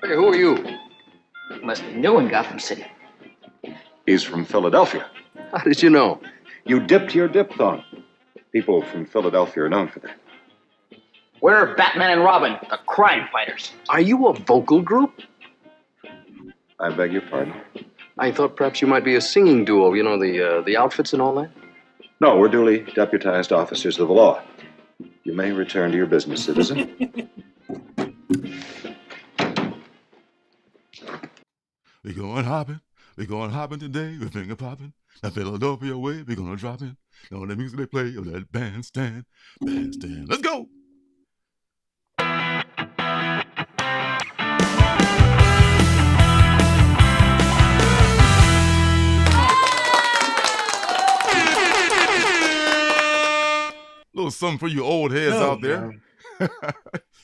Hey, who are you? Must be new in Gotham City. He's from Philadelphia. How did you know? You dipped your diphthong. People from Philadelphia are known for that. We're Batman and Robin, the crime fighters. Are you a vocal group? I beg your pardon? I thought perhaps you might be a singing duo, you know, the outfits and all that. No, we're duly deputized officers of the law. You may return to your business, citizen. We going hopping today, we're finger popping. Now Philadelphia way, we gonna drop in. On the music they play of that bandstand. Let's go! Little something for you old heads out there.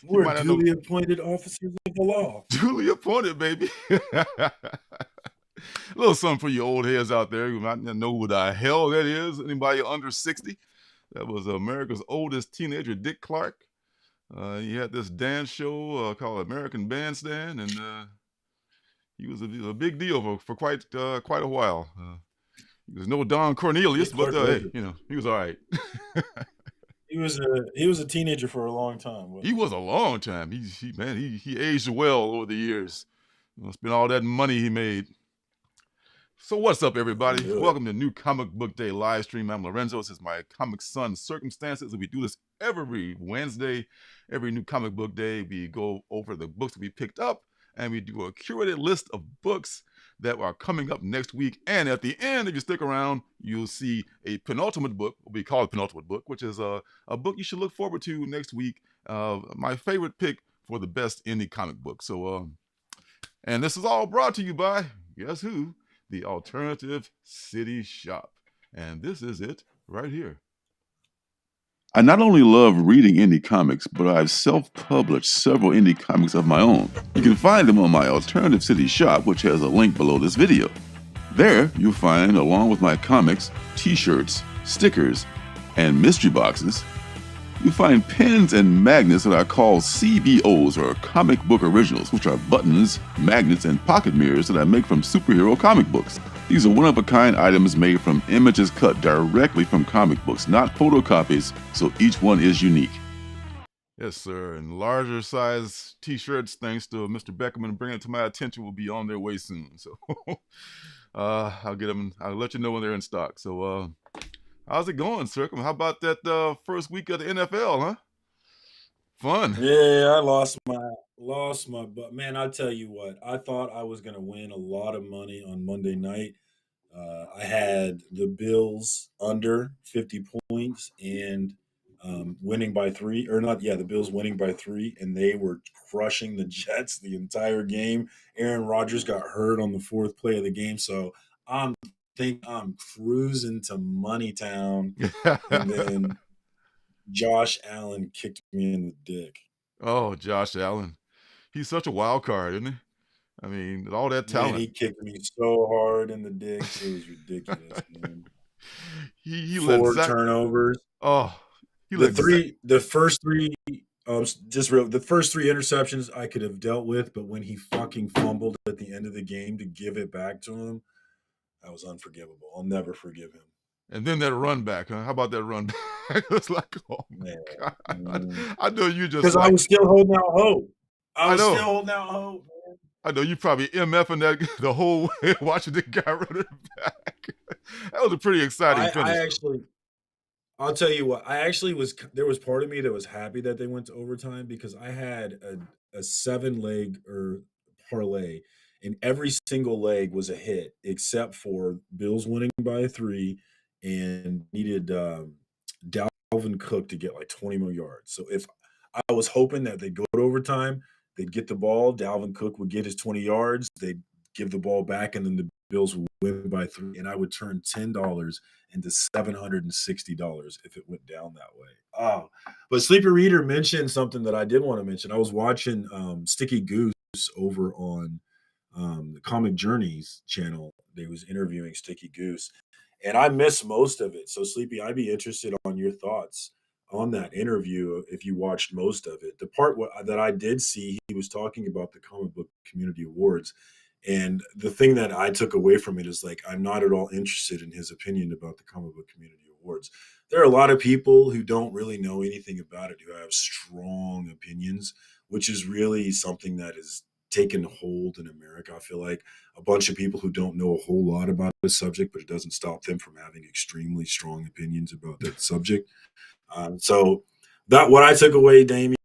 We're duly appointed officers of the law. Duly appointed, baby. A little something for you old heads out there. You might not know who the hell that is. Anybody under 60? That was America's oldest teenager, Dick Clark. He had this dance show called American Bandstand, and he was a big deal for quite a while. He was no Don Cornelius, but hey, you know, he was all right. He was a teenager for a long time. He was a long time. He aged well over the years. Spent all that money he made. So what's up, everybody? Good. Welcome to New Comic Book Day live stream. I'm Lorenzo. This is my Comic Son Circumstances, and we do this every Wednesday. Every New Comic Book Day, we go over the books that we picked up, and we do a curated list of books that are coming up next week. And at the end, if you stick around, you'll see a penultimate book, what we call a penultimate book, which is a book you should look forward to next week. My favorite pick for the best indie comic book. So, and this is all brought to you by, guess who? The Alternative City Shop. And this is it right here. I not only love reading indie comics, but I've self-published several indie comics of my own. You can find them on my Alternative City Shop, which has a link below this video. There, you'll find, along with my comics, t-shirts, stickers, and mystery boxes, you'll find pins and magnets that I call CBOs, or comic book originals, which are buttons, magnets, and pocket mirrors that I make from superhero comic books. These are one-of-a-kind items made from images cut directly from comic books, not photocopies, so each one is unique. Yes, sir, and larger size t-shirts, thanks to Mr. Beckerman bringing it to my attention, will be on their way soon. So I'll get them, I'll let you know when they're in stock. So how's it going, Surcam? How about that first week of the NFL, huh? Fun. Yeah, I lost my butt. Man, I tell you what, I thought I was going to win a lot of money on Monday night. I had the Bills under 50 points and winning by 3, or not, yeah, the Bills winning by 3, and they were crushing the Jets the entire game. Aaron Rodgers got hurt on the 4th play of the game, so I'm cruising to Moneytown, and then Josh Allen kicked me in the dick. Oh, Josh Allen. He's such a wild card, isn't he? I mean, all that talent. Man, he kicked me so hard in the dick. It was ridiculous, man. he 4 turnovers. Oh, the first three interceptions I could have dealt with, but when he fucking fumbled at the end of the game to give it back to him, that was unforgivable. I'll never forgive him. And then that run back, huh? How about that run back? It's like, oh my God. I know you just because I was still holding out hope. I was still holding out hope, man. I know you probably MFing that the whole way, watching the guy running back. That was a pretty exciting finish. I'll tell you what, there was part of me that was happy that they went to overtime because I had a 7-leg or parlay, and every single leg was a hit except for Bills winning by 3 and needed Dalvin Cook to get like 20 more yards. So if I was hoping that they'd go to overtime, they'd get the ball, Dalvin Cook would get his 20 yards, they'd give the ball back, and then the Bills would win by 3, and I would turn $10 into $760 if it went down that way. Oh, but Sleeper Reader mentioned something that I did want to mention. I was watching Sticky Goose over on the Comic Journeys channel. They was interviewing Sticky Goose, and I missed most of it. So Sleepy, I'd be interested on your thoughts. on that interview, if you watched most of it, the part that I did see, he was talking about the Comic Book Community Awards. And the thing that I took away from it is like, I'm not at all interested in his opinion about the Comic Book Community Awards. There are a lot of people who don't really know anything about it, who have strong opinions, which is really something that is taken hold in America. I feel like a bunch of people who don't know a whole lot about the subject, but it doesn't stop them from having extremely strong opinions about that subject. So that what I took away, Damien,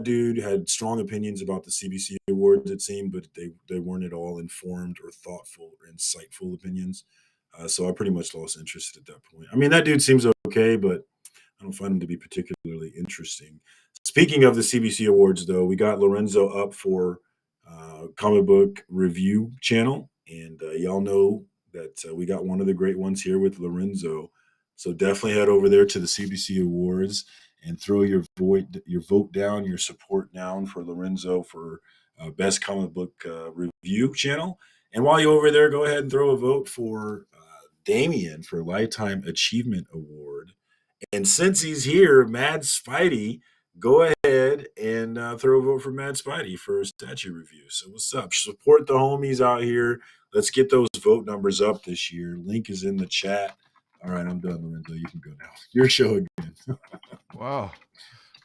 dude had strong opinions about the CBC Awards, it seemed, but they weren't at all informed or thoughtful or insightful opinions. So I pretty much lost interest at that point. I mean, that dude seems okay, but I don't find him to be particularly interesting. Speaking of the CBC Awards, though, we got Lorenzo up for comic book review channel, and y'all know that we got one of the great ones here with Lorenzo. So definitely head over there to the CBC Awards and throw your vote down, your support down for Lorenzo for best comic book review channel. And while you're over there, go ahead and throw a vote for Damien for Lifetime Achievement Award. And since he's here, Mad Spidey, go ahead and throw a vote for Mad Spidey for a statue review. So what's up? Support the homies out here. Let's get those vote numbers up this year. Link is in the chat. All right, I'm done, Lorenzo. You can go now. Your show again. Wow.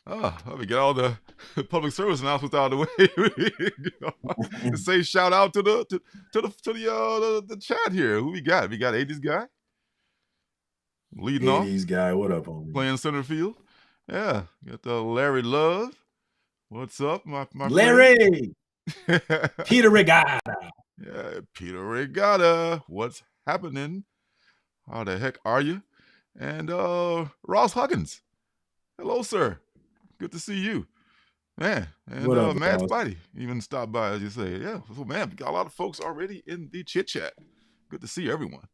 Let me get all the public service announcements out of the way. To say shout out to the chat here. Who we got? We got 80s guy leading 80s guy. What up, homie? Playing center field. Yeah, got the Larry Love. What's up, my Larry? Peter Regatta. Yeah, Peter Regatta. What's happening? How the heck are you? And Ross Huggins. Hello, sir. Good to see you. Man. And What up, Mad Ross? Spidey even stopped by, as you say. Yeah. So, man, we got a lot of folks already in the chit chat. Good to see everyone.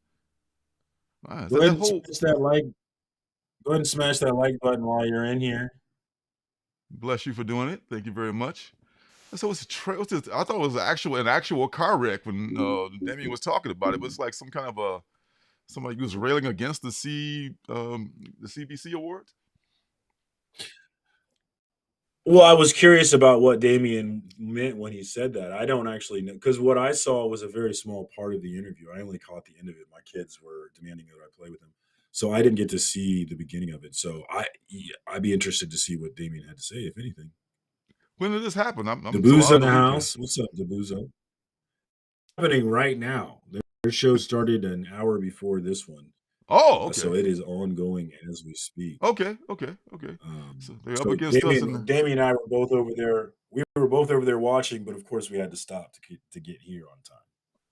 Wow, Go ahead and smash that like. Go ahead and smash that like button while you're in here. Bless you for doing it. Thank you very much. So what's this? I thought it was an actual car wreck when Damien was talking about it. But it's like some kind of somebody who's railing against the CBC Awards. Well, I was curious about what Damien meant when he said that. I don't actually know, because what I saw was a very small part of the interview. I only caught the end of it. My kids were demanding that I play with them, so I didn't get to see the beginning of it. So I'd be interested to see what Damien had to say, if anything. When did this happen? Debuzo in the house. What's up, Debuzo? Happening right now. Their show started an hour before this one. Oh, okay. So it is ongoing as we speak. Okay. So they're up against Damien, us. Damien and I were both over there. We were both over there watching, but of course we had to stop to get here on time.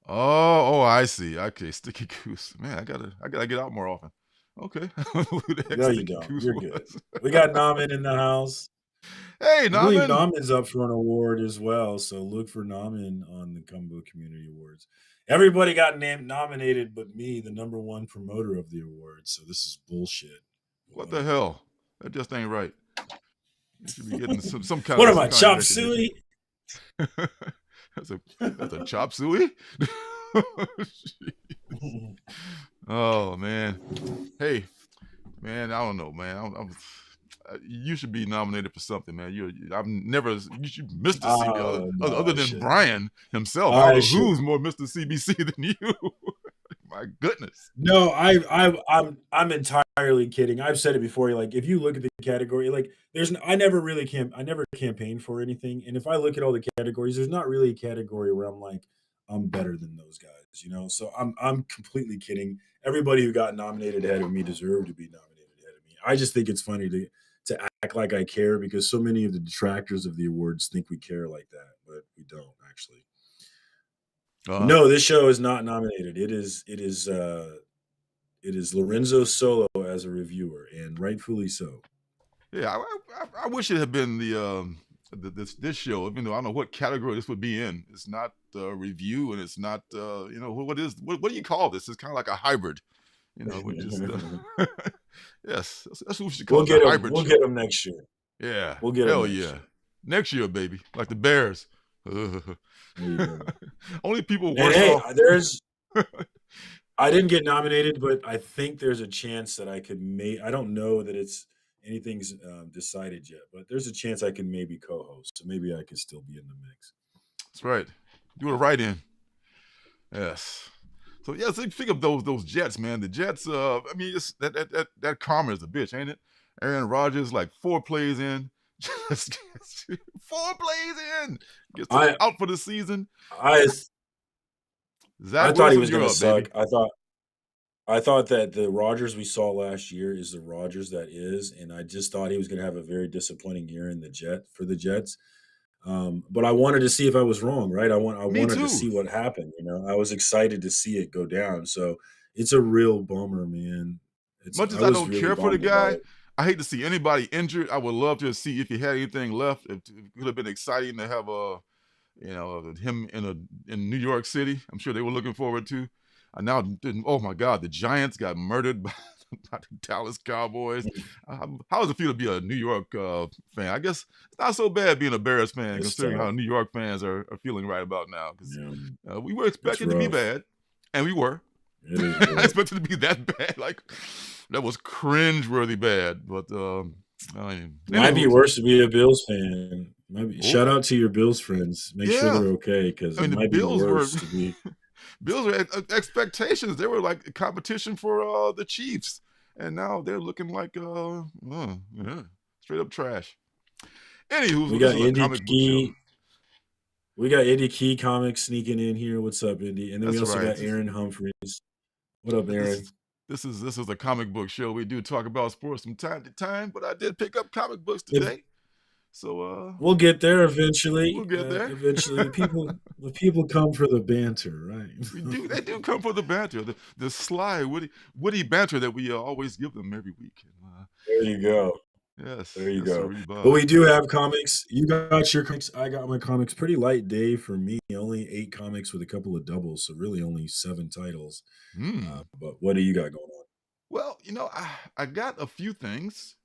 Oh, I see. Okay, Sticky Goose. Man, I gotta get out more often. Okay. No, you don't. You're good. We got Namen in the house. Hey, Namen. I believe Namen. Namen's up for an award as well, so look for Namen on the Comic Book Community Awards. Everybody got nominated but me, the #1 promoter of the awards, so this is bullshit. What the hell? That just ain't right. You should be getting some kind what of... What am I, chop suey? That's a chop suey? Oh, man. Hey, man, I don't know, man. You should be nominated for something, man. You should Mr. CBC, other than Brian himself. I don't know who's more Mr. CBC than you. My goodness. No, I'm entirely kidding. I've said it before. Like, if you look at the category, like, I never campaign for anything. And if I look at all the categories, there's not really a category where I'm like, I'm better than those guys, you know? So I'm completely kidding. Everybody who got nominated ahead of me deserved to be nominated ahead of me. I just think it's funny to act like I care, because so many of the detractors of the awards think we care like that, but we don't actually. No, this show is not nominated. It is Lorenzo solo as a reviewer, and rightfully so. Yeah, I wish it had been this show. Even though I don't know what category this would be in. It's not review, and it's not what do you call this? It's kind of like a hybrid. Just yes, that's what we should call it. Hybrid. We'll get them next year. Yeah, we'll get them. Hell yeah, next year, baby, like the Bears. Only people worse off. I didn't get nominated, but I think there's a chance that I could I don't know that it's anything's decided yet. But there's a chance I can maybe co-host, so maybe I can still be in the mix. That's right. Do it right in. Yes. So yeah, so think of those Jets, man. The Jets. I mean, it's, that karma is a bitch, ain't it? Aaron Rodgers, like 4 plays in, just 4 plays in, gets out for the season. I Zach thought he Wilson, was you're going to up, suck. baby. I thought that the Rodgers we saw last year is the Rodgers that is, and I just thought he was going to have a very disappointing year in the Jets. But I wanted to see if I was wrong, right? I wanted to see what happened. I was excited to see it go down. So it's a real bummer, man. Much as I don't care for the guy, I hate to see anybody injured. I would love to see if he had anything left. It could have been exciting to have him in New York City. I'm sure they were looking forward to. Now, oh my God, the Giants got murdered by the Dallas Cowboys. How does it feel to be a New York fan? I guess it's not so bad being a Bears fan, considering how New York fans are feeling right about now. Because we were expecting to be bad, and we were. I expected to be that bad. Like, that was cringe-worthy bad. But might be worse to be a Bills fan. Shout out to your Bills friends. Make sure they're okay, because it might be worse to be. Bills were expectations. They were like a competition for the Chiefs, and now they're looking like straight up trash. Anywho, we got Indy Key. We got Indy Key Comics sneaking in here. What's up, Indy? And then we also got Aaron Humphreys. What up, Aaron? This is a comic book show. We do talk about sports from time to time, but I did pick up comic books today. So we'll get there eventually. We'll get there. Eventually, the people come for the banter, right? They do come for the banter, the sly, witty banter that we always give them every week. There you go. Yes, there you go. But we do have comics. You got your comics. I got my comics. Pretty light day for me. Only 8 comics with a couple of doubles, so really only 7 titles. But what do you got going on? Well, I got a few things.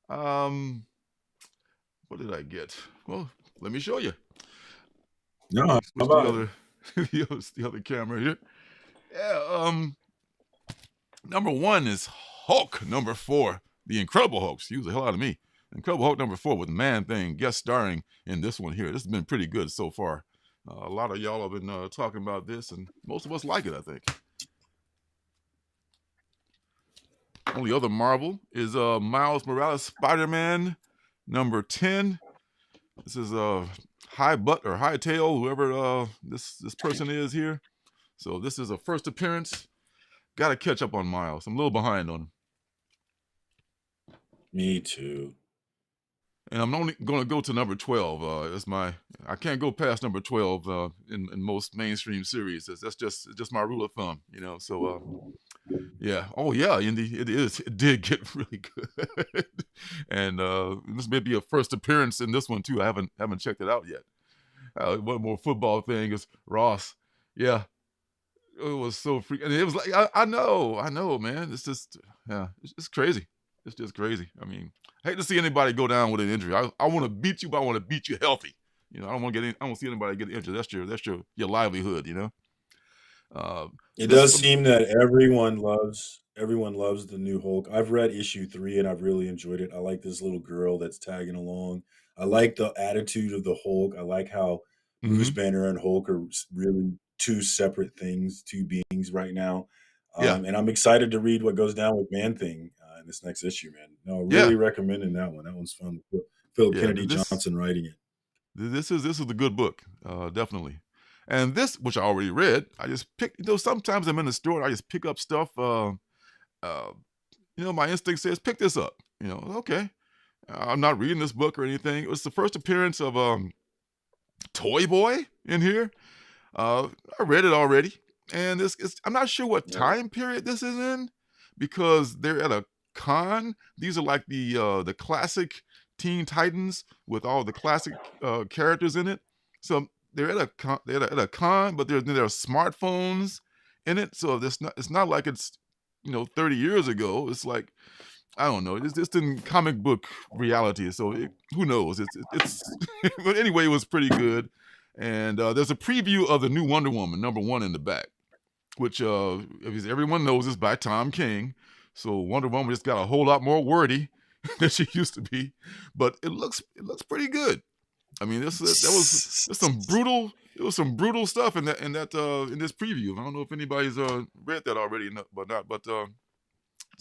What did I get? Well, let me show you. No, the other camera here. Yeah. Number 1 is Hulk. Number 4, The Incredible Hulk. Excuse the hell out of me. Incredible Hulk number 4 with Man-Thing guest starring in this one here. This has been pretty good so far. A lot of y'all have been talking about this, and most of us like it, I think. Only other Marvel is Miles Morales Spider-Man number 10. This is High Butt or High Tail, whoever this person is here. So this is a first appearance. Got to catch up on Miles. I'm a little behind on him. Me too. And I'm only going to go to number 12. I can't go past number 12 in most mainstream series. That's just my rule of thumb, So yeah. Oh yeah, Indy. It did get really good. And this may be a first appearance in this one too. I haven't checked it out yet. One more football thing is Ross. Yeah. It was so freaking. And it was like I know, man. It's just it's crazy. It's just crazy. I mean, I hate to see anybody go down with an injury. I want to beat you, but I want to beat you healthy. I don't want to see anybody get injured. That's your livelihood. It does seem that everyone loves the new Hulk. I've read issue 3 and I've really enjoyed it. I like this little girl that's tagging along. I like the attitude of the Hulk. I like how Bruce Banner and Hulk are really 2 separate things, 2 beings right now. And I'm excited to read what goes down with Man-Thing in this next issue, man. No, really recommending that one. That one's fun. Philip Kennedy Johnson writing it. This is a good book, definitely. And this, which I already read, I just picked. Sometimes I'm in the store and I just pick up stuff. My instinct says pick this up. Okay. I'm not reading this book or anything. It was the first appearance of Toy Boy in here. I read it already, and I'm not sure what time period this is in, because they're at a con. These are like the classic Teen Titans with all the classic characters in it. So they're at a con, but there are smartphones in it. So it's not like it's 30 years ago. It's like, I don't know. It's just in comic book reality. So who knows? It's but anyway, it was pretty good. And there's a preview of the new Wonder Woman number 1 in the back, which everyone knows is by Tom King. So Wonder Woman just got a whole lot more wordy that she used to be, but it looks pretty good. I mean, there's some brutal stuff in this preview. I don't know if anybody's read that already, but not. But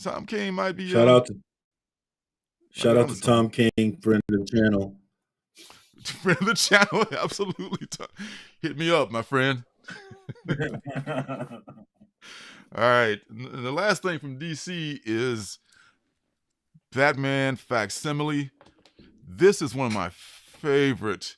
Tom King might be. Shout out onto to Tom King, friend of the channel. Friend of the channel, absolutely. Hit me up, my friend. All right, and the last thing from DC is Batman Facsimile. This is one of my favorite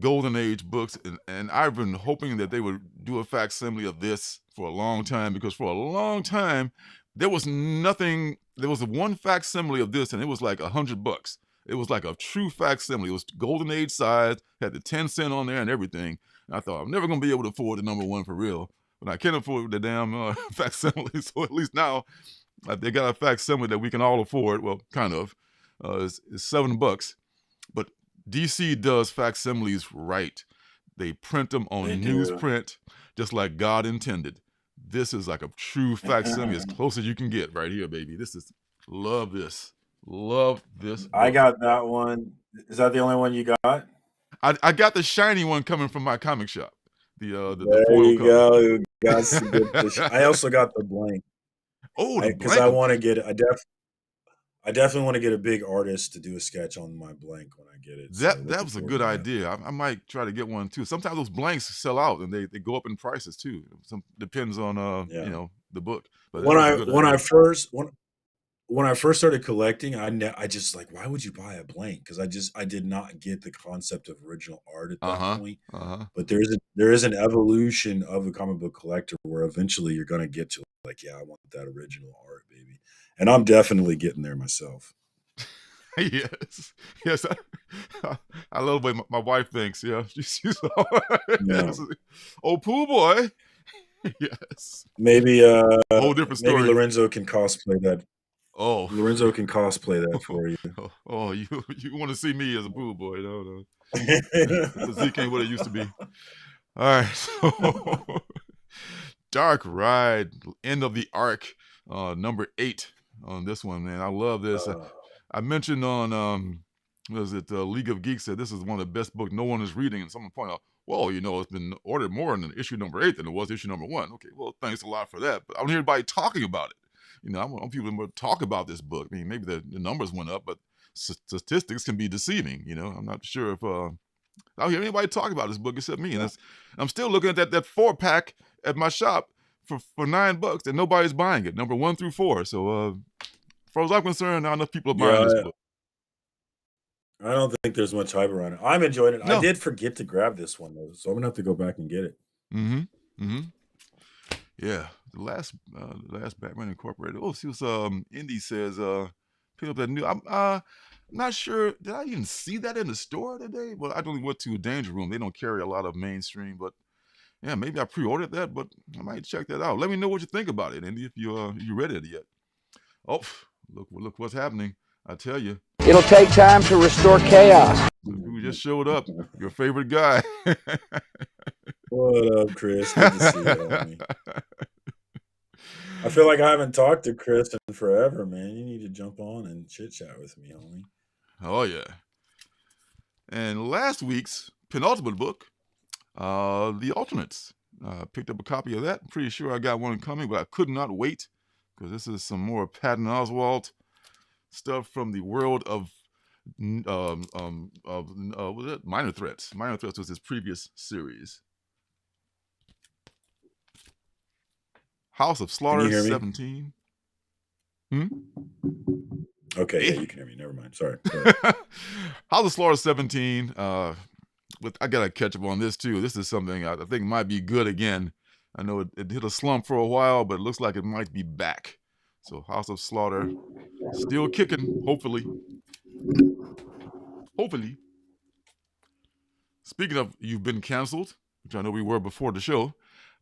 Golden Age books, and I've been hoping that they would do a facsimile of this for a long time, because for a long time there was nothing. There was one facsimile of this, and it was like $100. It was like a true facsimile. It was Golden Age size, had the 10-cent on there and everything. And I thought I'm never gonna be able to afford the #1 for real, but I can't afford the damn facsimile. So at least now they got a facsimile that we can all afford. Well, kind of. It's $7, but DC does facsimiles right. They print them on newsprint, just like God intended. This is like a true facsimile, as close as you can get right here, baby. Love this. Love this book. I got that one. Is that the only one you got? I got the shiny one coming from my comic shop. The there foil you cover. go. You got some good I also got the blank. Oh, because I want to get. I definitely want to get a big artist to do a sketch on my blank when I get it. That was a good idea. I might try to get one too. Sometimes those blanks sell out and they go up in prices too. Depends on the book. But when I first started collecting, I just like, why would you buy a blank? Because I did not get the concept of original art at that point. But there is an evolution of a comic book collector where eventually you're gonna get to like, yeah, I want that original art, baby. And I'm definitely getting there myself. Yes. I love the way my wife thinks. Yeah, she's oh, pool boy. Yes. Maybe a whole different story. Maybe Lorenzo can cosplay that. Oh, Lorenzo can cosplay that for you. Oh, you want to see me as a pool boy? No. Zeke ain't what it used to be. All right. So, Dark Ride, end of the arc, number 8 on this one, man. I love this. I mentioned on League of Geeks said this is one of the best books no one is reading, and someone pointed out, well, it's been ordered more in issue number 8 than it was issue number 1. Okay, well, thanks a lot for that, but I don't hear anybody talking about it. I want people to talk about this book. I mean, maybe the numbers went up, but statistics can be deceiving. I'm not sure if I don't hear anybody talk about this book except me. And I'm still looking at that 4-pack at my shop for $9, and nobody's buying it. Number 1 through 4. So, as far as I'm concerned, not enough people are buying this book. I don't think there's much hype around it. I'm enjoying it. No. I did forget to grab this one though, so I'm gonna have to go back and get it. Yeah, the last Batman Incorporated. Oh, see what Indy says. Pick up that new. I'm not sure. Did I even see that in the store today? Well, I only went to a Danger Room. They don't carry a lot of mainstream, but yeah, maybe I pre-ordered that. But I might check that out. Let me know what you think about it, Indy, if you read it yet. Oh, look what's happening. I tell you. It'll take time to restore chaos. Who just showed up? Your favorite guy. What up, Chris? Good to see you, homie. I feel like I haven't talked to Chris in forever, man. You need to jump on and chit chat with me, homie. Oh yeah. And last week's penultimate book, The Alternates. Picked up a copy of that. I'm pretty sure I got one coming, but I could not wait because this is some more Patton Oswalt stuff from the world of was it Minor Threats? Minor Threats was his previous series. House of Slaughter 17. Okay, yeah, you can hear me. Never mind. Sorry. House of Slaughter 17. I gotta catch up on this too. This is something I think might be good again. I know it hit a slump for a while, but it looks like it might be back. So House of Slaughter still kicking, hopefully. Speaking of You've Been Canceled, which I know we were before the show,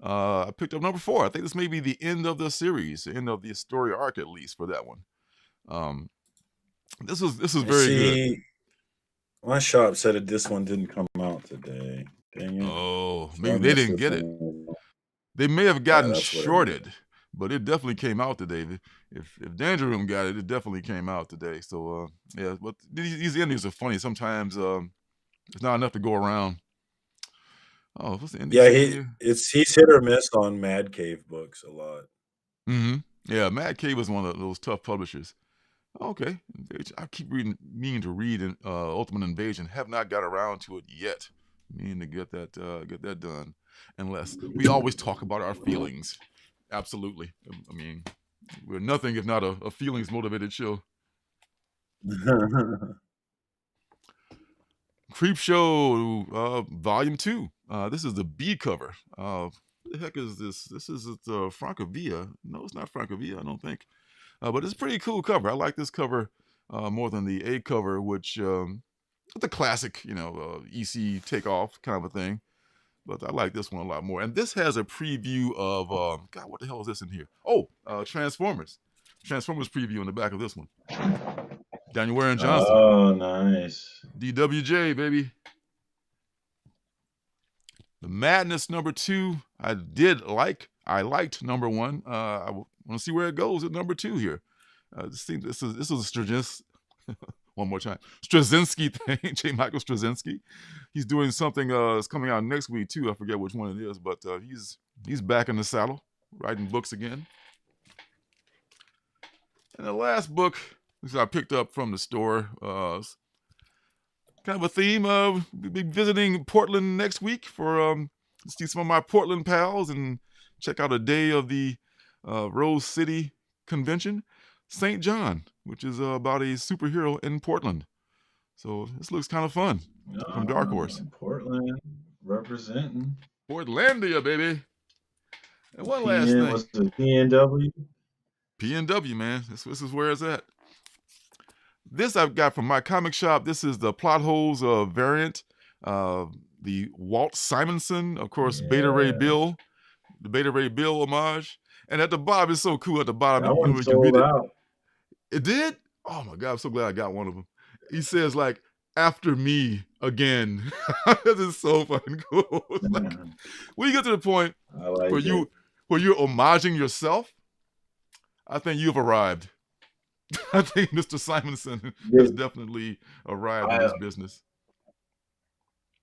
I picked up number 4. I think this may be the end of the series, the end of the story arc at least for that one. This is very good. My shop said that this one didn't come out today. Dang it. Oh, maybe they didn't get it. They may have gotten shorted. but it definitely came out today. If Danger Room got it, it definitely came out today. So yeah, but these endings are funny. Sometimes it's not enough to go around. Oh, what's the ending Yeah, saying here? he's hit or miss on Mad Cave books a lot. Mm-hmm. Yeah, Mad Cave was one of those tough publishers. Okay, I keep meaning to read Ultimate Invasion. Have not got around to it yet. Meaning to get that done. Unless we always talk about our feelings. Absolutely. I mean, we're nothing if not a feelings motivated show. Creep Show, Volume 2. This is the B cover. What the heck is this? This is Francavilla. No, it's not Francavilla, I don't think. But it's a pretty cool cover. I like this cover more than the A cover, which the classic, EC takeoff kind of a thing. But I like this one a lot more. And this has a preview of, God, what the hell is this in here? Oh, Transformers. Transformers preview in the back of this one. Daniel Warren Johnson. Oh, nice. DWJ, baby. The Madness number 2, I liked number 1. I want to see where it goes at number 2 here. This is a one more time. Straczynski thing, J. Michael Straczynski. He's doing something that's coming out next week too. I forget which one it is, but he's back in the saddle, writing books again. And the last book I picked up from the store, kind of a theme of we'll be visiting Portland next week for see some of my Portland pals and check out a day of the Rose City Convention. St. John, which is about a superhero in Portland. So this looks kind of fun from Dark Horse. Portland representing. Portlandia, baby. And one last thing. Was it PNW? PNW, man. This is where it's at. This I've got from my comic shop. This is the Plot Holes variant. The Walt Simonson, of course, Beta Ray Bill. The Beta Ray Bill homage. And at the bottom, it's so cool at the bottom. That one sold out. It did? Oh my God, I'm so glad I got one of them. He says like, after me again. This is so fucking cool. Like, when you get to the point where you're homaging yourself, I think you've arrived. I think Mr. Simonson has definitely arrived in this business.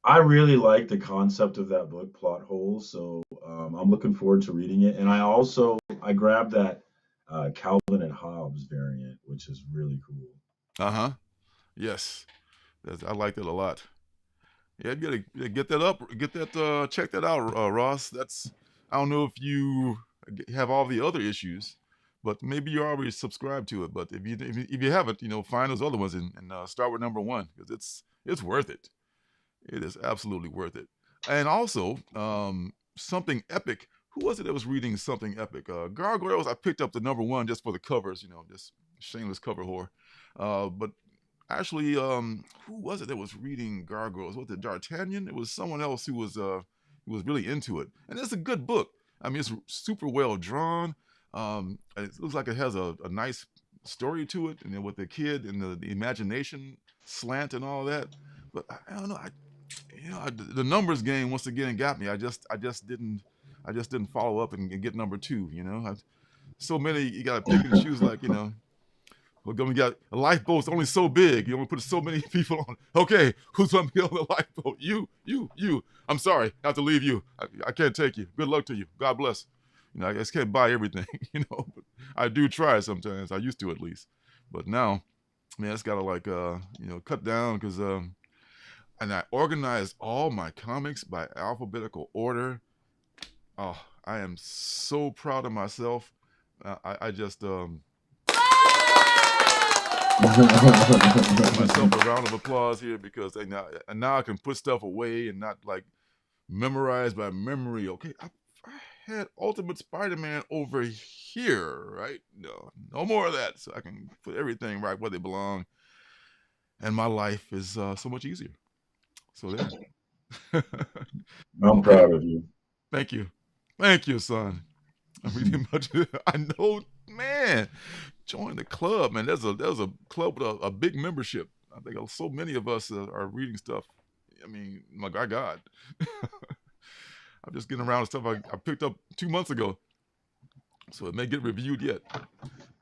I really like the concept of that book, Plot Holes, so I'm looking forward to reading it. And I grabbed that Calvin and Hobbes variant, which is really cool. Yes, I like that a lot. Yeah, you gotta get that up, check that out, Ross. I don't know if you have all the other issues, but maybe you're already subscribed to it. But if you haven't, find those other ones and start with number 1 because it's worth it. It is absolutely worth it. And also, Something Epic. Who was it that was reading Something Epic? Gargoyles. I picked up the number 1 just for the covers, just shameless cover whore. But actually, who was it that was reading Gargoyles? Was it D'Artagnan? It was someone else who was really into it. And it's a good book. I mean, it's super well drawn. It looks like it has a nice story to it, and then with the kid and the imagination slant and all that. But I don't know. The numbers game once again got me. I just didn't follow up and get number 2. So many you gotta pick and choose. Like we got a lifeboat's only so big. You only put so many people on. Okay, who's gonna be on the lifeboat? You. I'm sorry, I have to leave you. I can't take you. Good luck to you. God bless. I just can't buy everything. But I do try sometimes. I used to at least. But now, man, it's gotta cut down because and I organized all my comics by alphabetical order. Oh, I am so proud of myself. I just give myself a round of applause here because now I can put stuff away and not like memorize by memory. Okay, I had Ultimate Spider-Man over here, right? No more of that. So I can put everything right where they belong, and my life is so much easier. So there. I'm proud of you. Thank you, son. I'm really much. I know, man. Join the club, man. There's a club with a big membership. I think so many of us are reading stuff. I mean, my God. I'm just getting around to stuff I picked up 2 months ago. so it may get reviewed yet.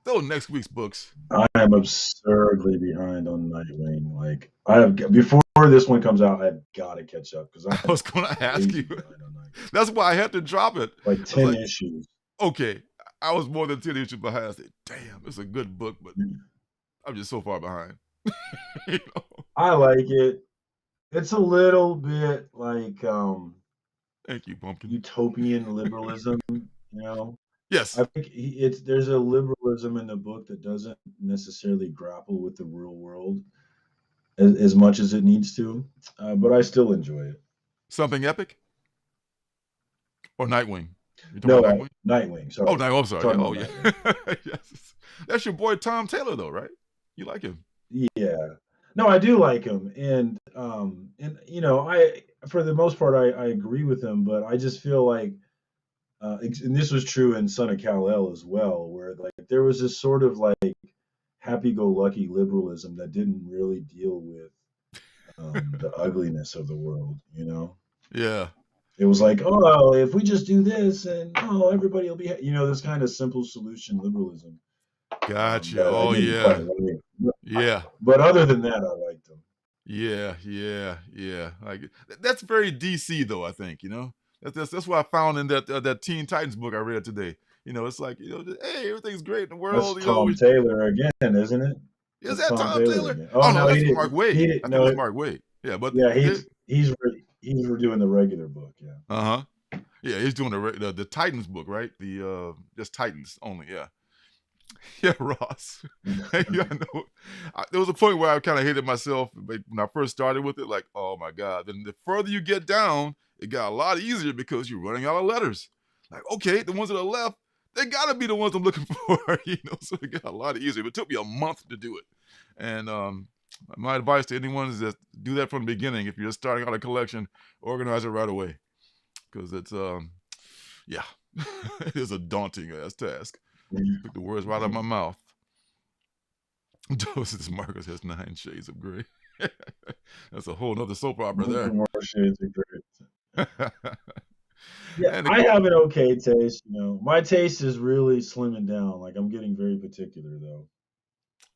So next week's books. I am absurdly behind on Nightwing. Like I have before this one comes out, I've got to catch up because I was going to ask you. behind on Nightwing. That's why I had to drop it. Like 10 issues. Okay, I was more than 10 issues behind. I said, "Damn, it's a good book, but I'm just so far behind." You know? I like it. It's a little bit like Thank you, Pumpkin. utopian liberalism, you know. Yes. I think there's a liberalism in the book that doesn't necessarily grapple with the real world as much as it needs to, but I still enjoy it. Something epic or Nightwing? No, Nightwing. Sorry. Oh, no, I'm sorry. Oh, yeah. Nightwing. Yes. That's your boy Tom Taylor, though, right? You like him? Yeah. No, I do like him, and you know, I for the most part I agree with him, but I just feel like, and this was true in Son of Kal-El as well, where like there was this sort of like happy-go-lucky liberalism that didn't really deal with the ugliness of the world, you know. Yeah. It was like, oh, if we just do this, and oh, everybody will be, you know, this kind of simple solution liberalism. Gotcha. Oh, yeah. Yeah. But other than that, I liked them. Yeah. Like that's very DC, though. I think, you know, that's what I found in that Teen Titans book I read today. You know, it's like, you know, hey, everything's great in the world. That's Tom Taylor again, isn't it? Is that Tom Taylor? Again. Oh no, that's Mark Waid. I think it's Mark Waid. Yeah, but yeah, he's doing the regular book. Yeah. Yeah, he's doing the Titans book, right? The just Titans only. Yeah. Yeah, Ross. Yeah, I know. There was a point where I kind of hated myself when I first started with it. Like, oh my God. Then the further you get down, it got a lot easier because you're running out of letters. Like, okay, the ones that are left, they gotta be the ones I'm looking for, you know. So it got a lot easier. But it took me a month to do it. And my advice to anyone is that do that from the beginning. If you're just starting out a collection, organize it right away, because it's yeah, it is a daunting ass task. Took the words right out of my mouth. Doses Marcus has 9 shades of gray. That's a whole nother soap opera there. More shades of gray. Yeah, I have an okay taste. You know, my taste is really slimming down. Like I'm getting very particular though.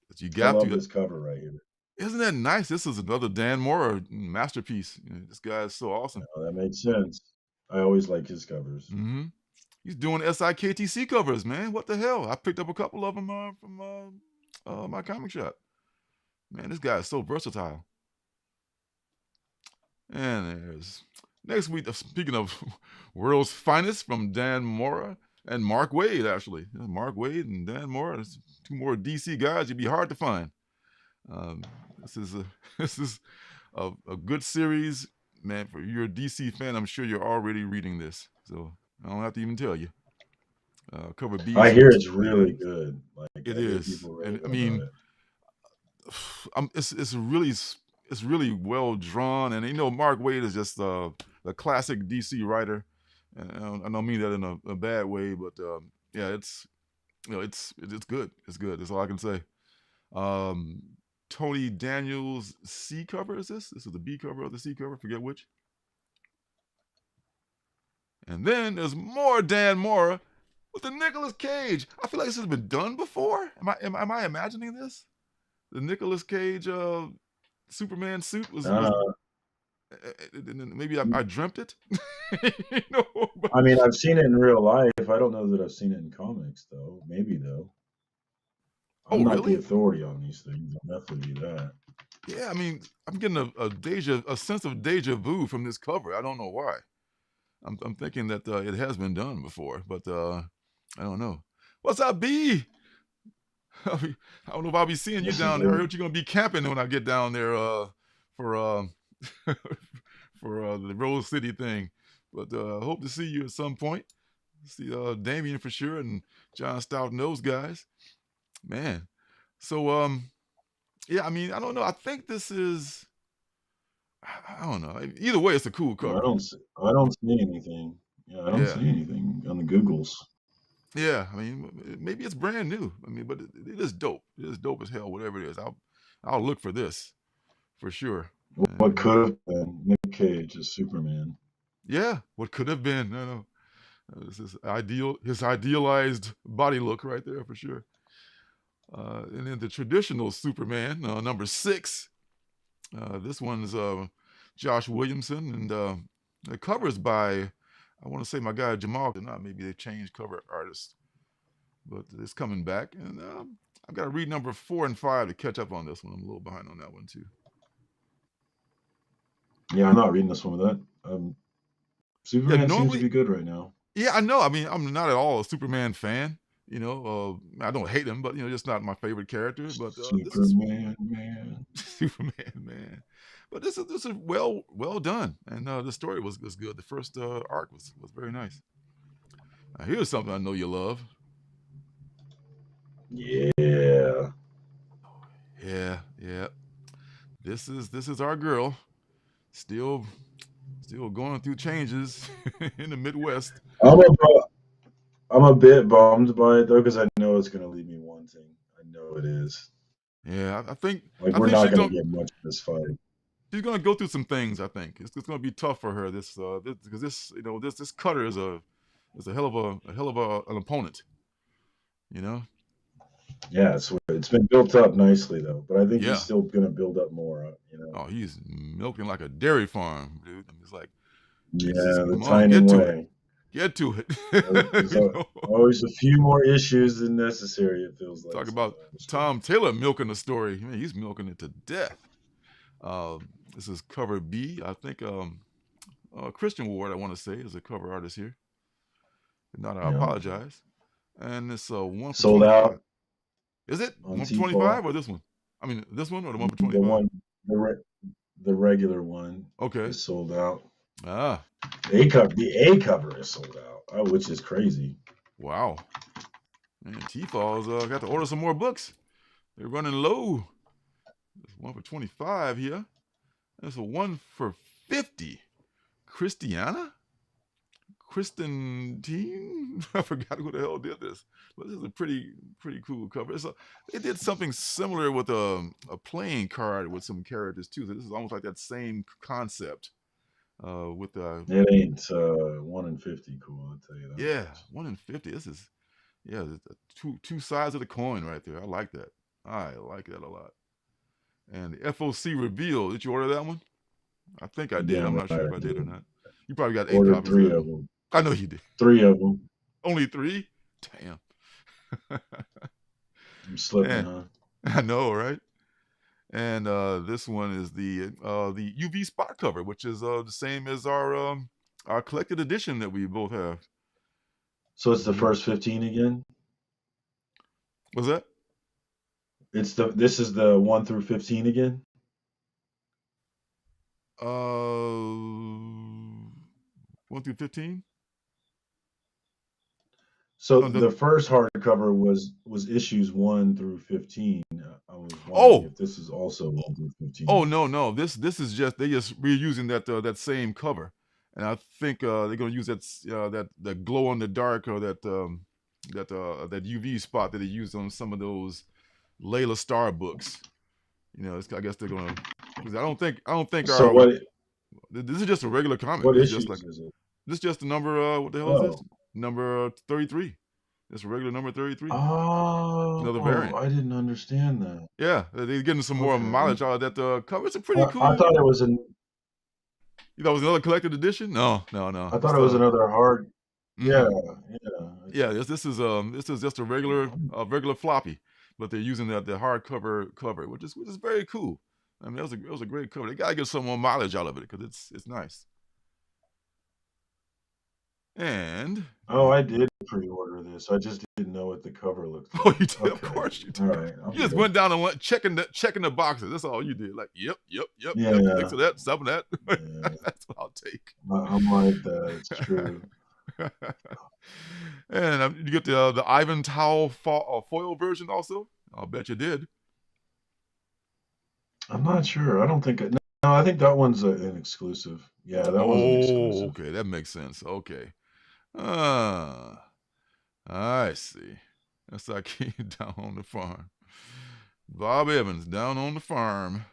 But you got I love this cover right here. Isn't that nice? This is another Dan Mora masterpiece. You know, this guy is so awesome. Oh, that makes sense. I always like his covers. Mm-hmm. He's doing SIKTC covers, man. What the hell? I picked up a couple of them from my comic shop. Man, this guy is so versatile. And there's next week, speaking of world's finest, from Dan Mora and Mark Waid, actually. Mark Waid and Dan Mora, 2 more DC guys you'd be hard to find. This is a good series, man. For you're a DC fan, I'm sure you're already reading this, so I don't have to even tell you. Cover B. I hear it's really good. Like it is, and I mean, it's really well drawn, and you know, Mark Waid is just a classic DC writer. And I don't mean that in a bad way, but yeah, it's good. It's good. That's all I can say. Tony Daniels C cover is this? This is the B cover of the C cover. Forget which. And then there's more Dan Mora with the Nicolas Cage. I feel like this has been done before. Am I imagining this? The Nicolas Cage Superman suit was maybe I dreamt it. You know, I mean, I've seen it in real life. I don't know that I've seen it in comics, though. Maybe, though. I'm not the authority on these things. I'll definitely do that. Yeah, I mean, I'm getting a sense of deja vu from this cover. I don't know why. I'm thinking that it has been done before, but I don't know. What's up, B? I don't know if I'll be seeing you down there. I heard you're gonna be camping when I get down there for the Rose City thing. But I hope to see you at some point. See Damien for sure, and John Stout and those guys. Man. So yeah, I mean, I don't know. I think this is, I don't know. Either way, it's a cool cover. I don't see anything. Yeah, I don't see anything on the Googles. Yeah, I mean, maybe it's brand new. I mean, but it is dope. It is dope as hell, whatever it is. I'll look for this for sure. What could have been Nick Cage as Superman? Yeah, what could have been. No. This is his idealized body look right there for sure. And then the traditional Superman, number 6. This one's Josh Williamson, and the cover's by, I want to say my guy Jamal. Not maybe they changed cover artists, but it's coming back. And I've got to read number 4 and 5 to catch up on this one. I'm a little behind on that one too. Yeah, I'm not reading this one with that. Superman seems to be good right now. Yeah, I know. I mean, I'm not at all a Superman fan. I don't hate him, but just not my favorite character. But Superman, man. Superman, man. But this is well done, and the story was good. The first arc was very nice. Now, here's something I know you love. Yeah. Yeah. This is our girl. Still going through changes in the Midwest. I'm a bit bummed by it though, because I know it's going to leave me wanting. I know it is. Yeah, I think we're not going to get much of this fight. She's going to go through some things. I think it's going to be tough for her. Because this Cutter is a hell of an opponent. Yeah, it's been built up nicely though, but I think he's still going to build up more. Oh, he's milking like a dairy farm, dude. It's like, the tiny way. Get to it. There's always a few more issues than necessary, it feels like. Talk about Tom Taylor milking the story. Man, he's milking it to death. This is cover B. I think Christian Ward, I want to say, is a cover artist here. If not, I apologize. And it's 1 for sold 25. out. Is it 1 for 25 or this one? I mean, this one or the 1 for 25? The regular one. Okay. Is sold out. Ah. The A cover is sold out, which is crazy. Wow. Man, T-Fall's got to order some more books. They're running low. There's 1 for 25 here. There's a 1 for 50. Kristen Teen? I forgot who the hell did this. But this is a pretty cool cover. They did something similar with a playing card with some characters too. So this is almost like that same concept. It ain't 1 in 50 cool, I'll tell you that. Yeah, 1 in 50. This is two sides of the coin right there. I like that. I like that a lot. And the FOC reveal. Did you order that one? I think I did. I'm not sure if I did or not. You probably got 8 copies. 3 of them. I know you did. 3 of them. Only 3? Damn. I'm slipping, huh? I know, right? And this one is the UV spot cover, which is the same as our collected edition that we both have. So it's the first 15 again? What's that? This is the 1 through 15 again? 1 through 15? So the first hardcover was issues 1 through 15. I was wondering if this is also 1 through 15. Oh no! This is just they just reusing that same cover, and I think they're gonna use that glow in the dark or that UV spot that they used on some of those Layla Starr books. I guess they're gonna. Because I don't think. So what? This is just a regular comic. What is it? This is just the number. What the hell is this? Number 33. It's a regular number 33. Oh, another variant. I didn't understand that. Yeah, they're getting some more mileage out of that cover. It's a pretty cool. I thought it was You thought it was another collected edition? No. I thought it was another hard. Yeah. Yeah. This is just a regular floppy, but they're using the hardcover cover, which is very cool. I mean, that was a great cover. They gotta get some more mileage out of it because it's nice. And I did pre-order this. I just didn't know what the cover looked like. Oh, you did? Okay. Of course you did. All right. You just went down and checking the boxes. That's all you did. Like, yep. Yeah. Thanks for that. Some of that. Yeah. That's what I'll take. I'm like that. It's true. And you get the Ivan Towel foil version also. I'll bet you did. I'm not sure. I don't think. No, I think that one's an exclusive. Yeah, that one's an exclusive. Okay, that makes sense. Okay. I see. That's our kid down on the farm. Bob Evans down on the farm.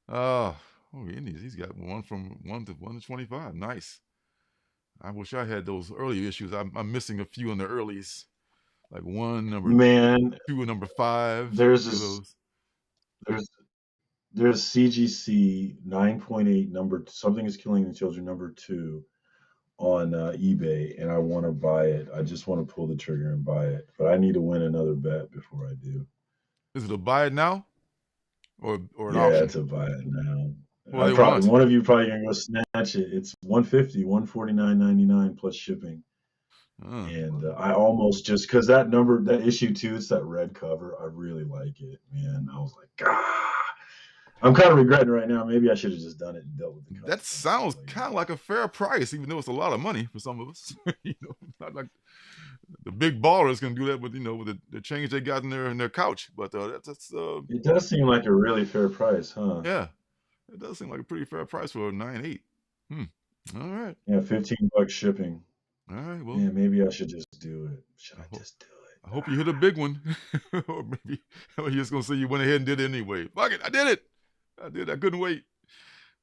He's got 1 to 25. Nice. I wish I had those early issues. I'm missing a few in the earlies, like 1, number Man, 2, and number 5. A there's few of this those. there's there's CGC 9.8 number something is killing the children number 2 on eBay, and I want to buy it. I just want to pull the trigger and buy it, but I need to win another bet before I do. Is it a buy it now or an Yeah, auction? it's a buy it now. What do they want? One of you probably gonna go snatch it. It's 150, 149.99 plus shipping. And I almost just because that issue 2, it's that red cover. I really like it, man. I was like, I'm kind of regretting right now. Maybe I should have just done it and dealt with the That sounds kind of like a fair price, even though it's a lot of money for some of us. Not like the big ballers can do that with with the change they got in their couch. But that's it does seem like a really fair price, huh? Yeah, it does seem like a pretty fair price for a 9.8. All right. Yeah, $15 shipping. All right. Well, yeah, maybe I should just do it. Should I just do it? I hope you hit a big one, or maybe you're just gonna say you went ahead and did it anyway. Fuck it, I did it. I did. I couldn't wait.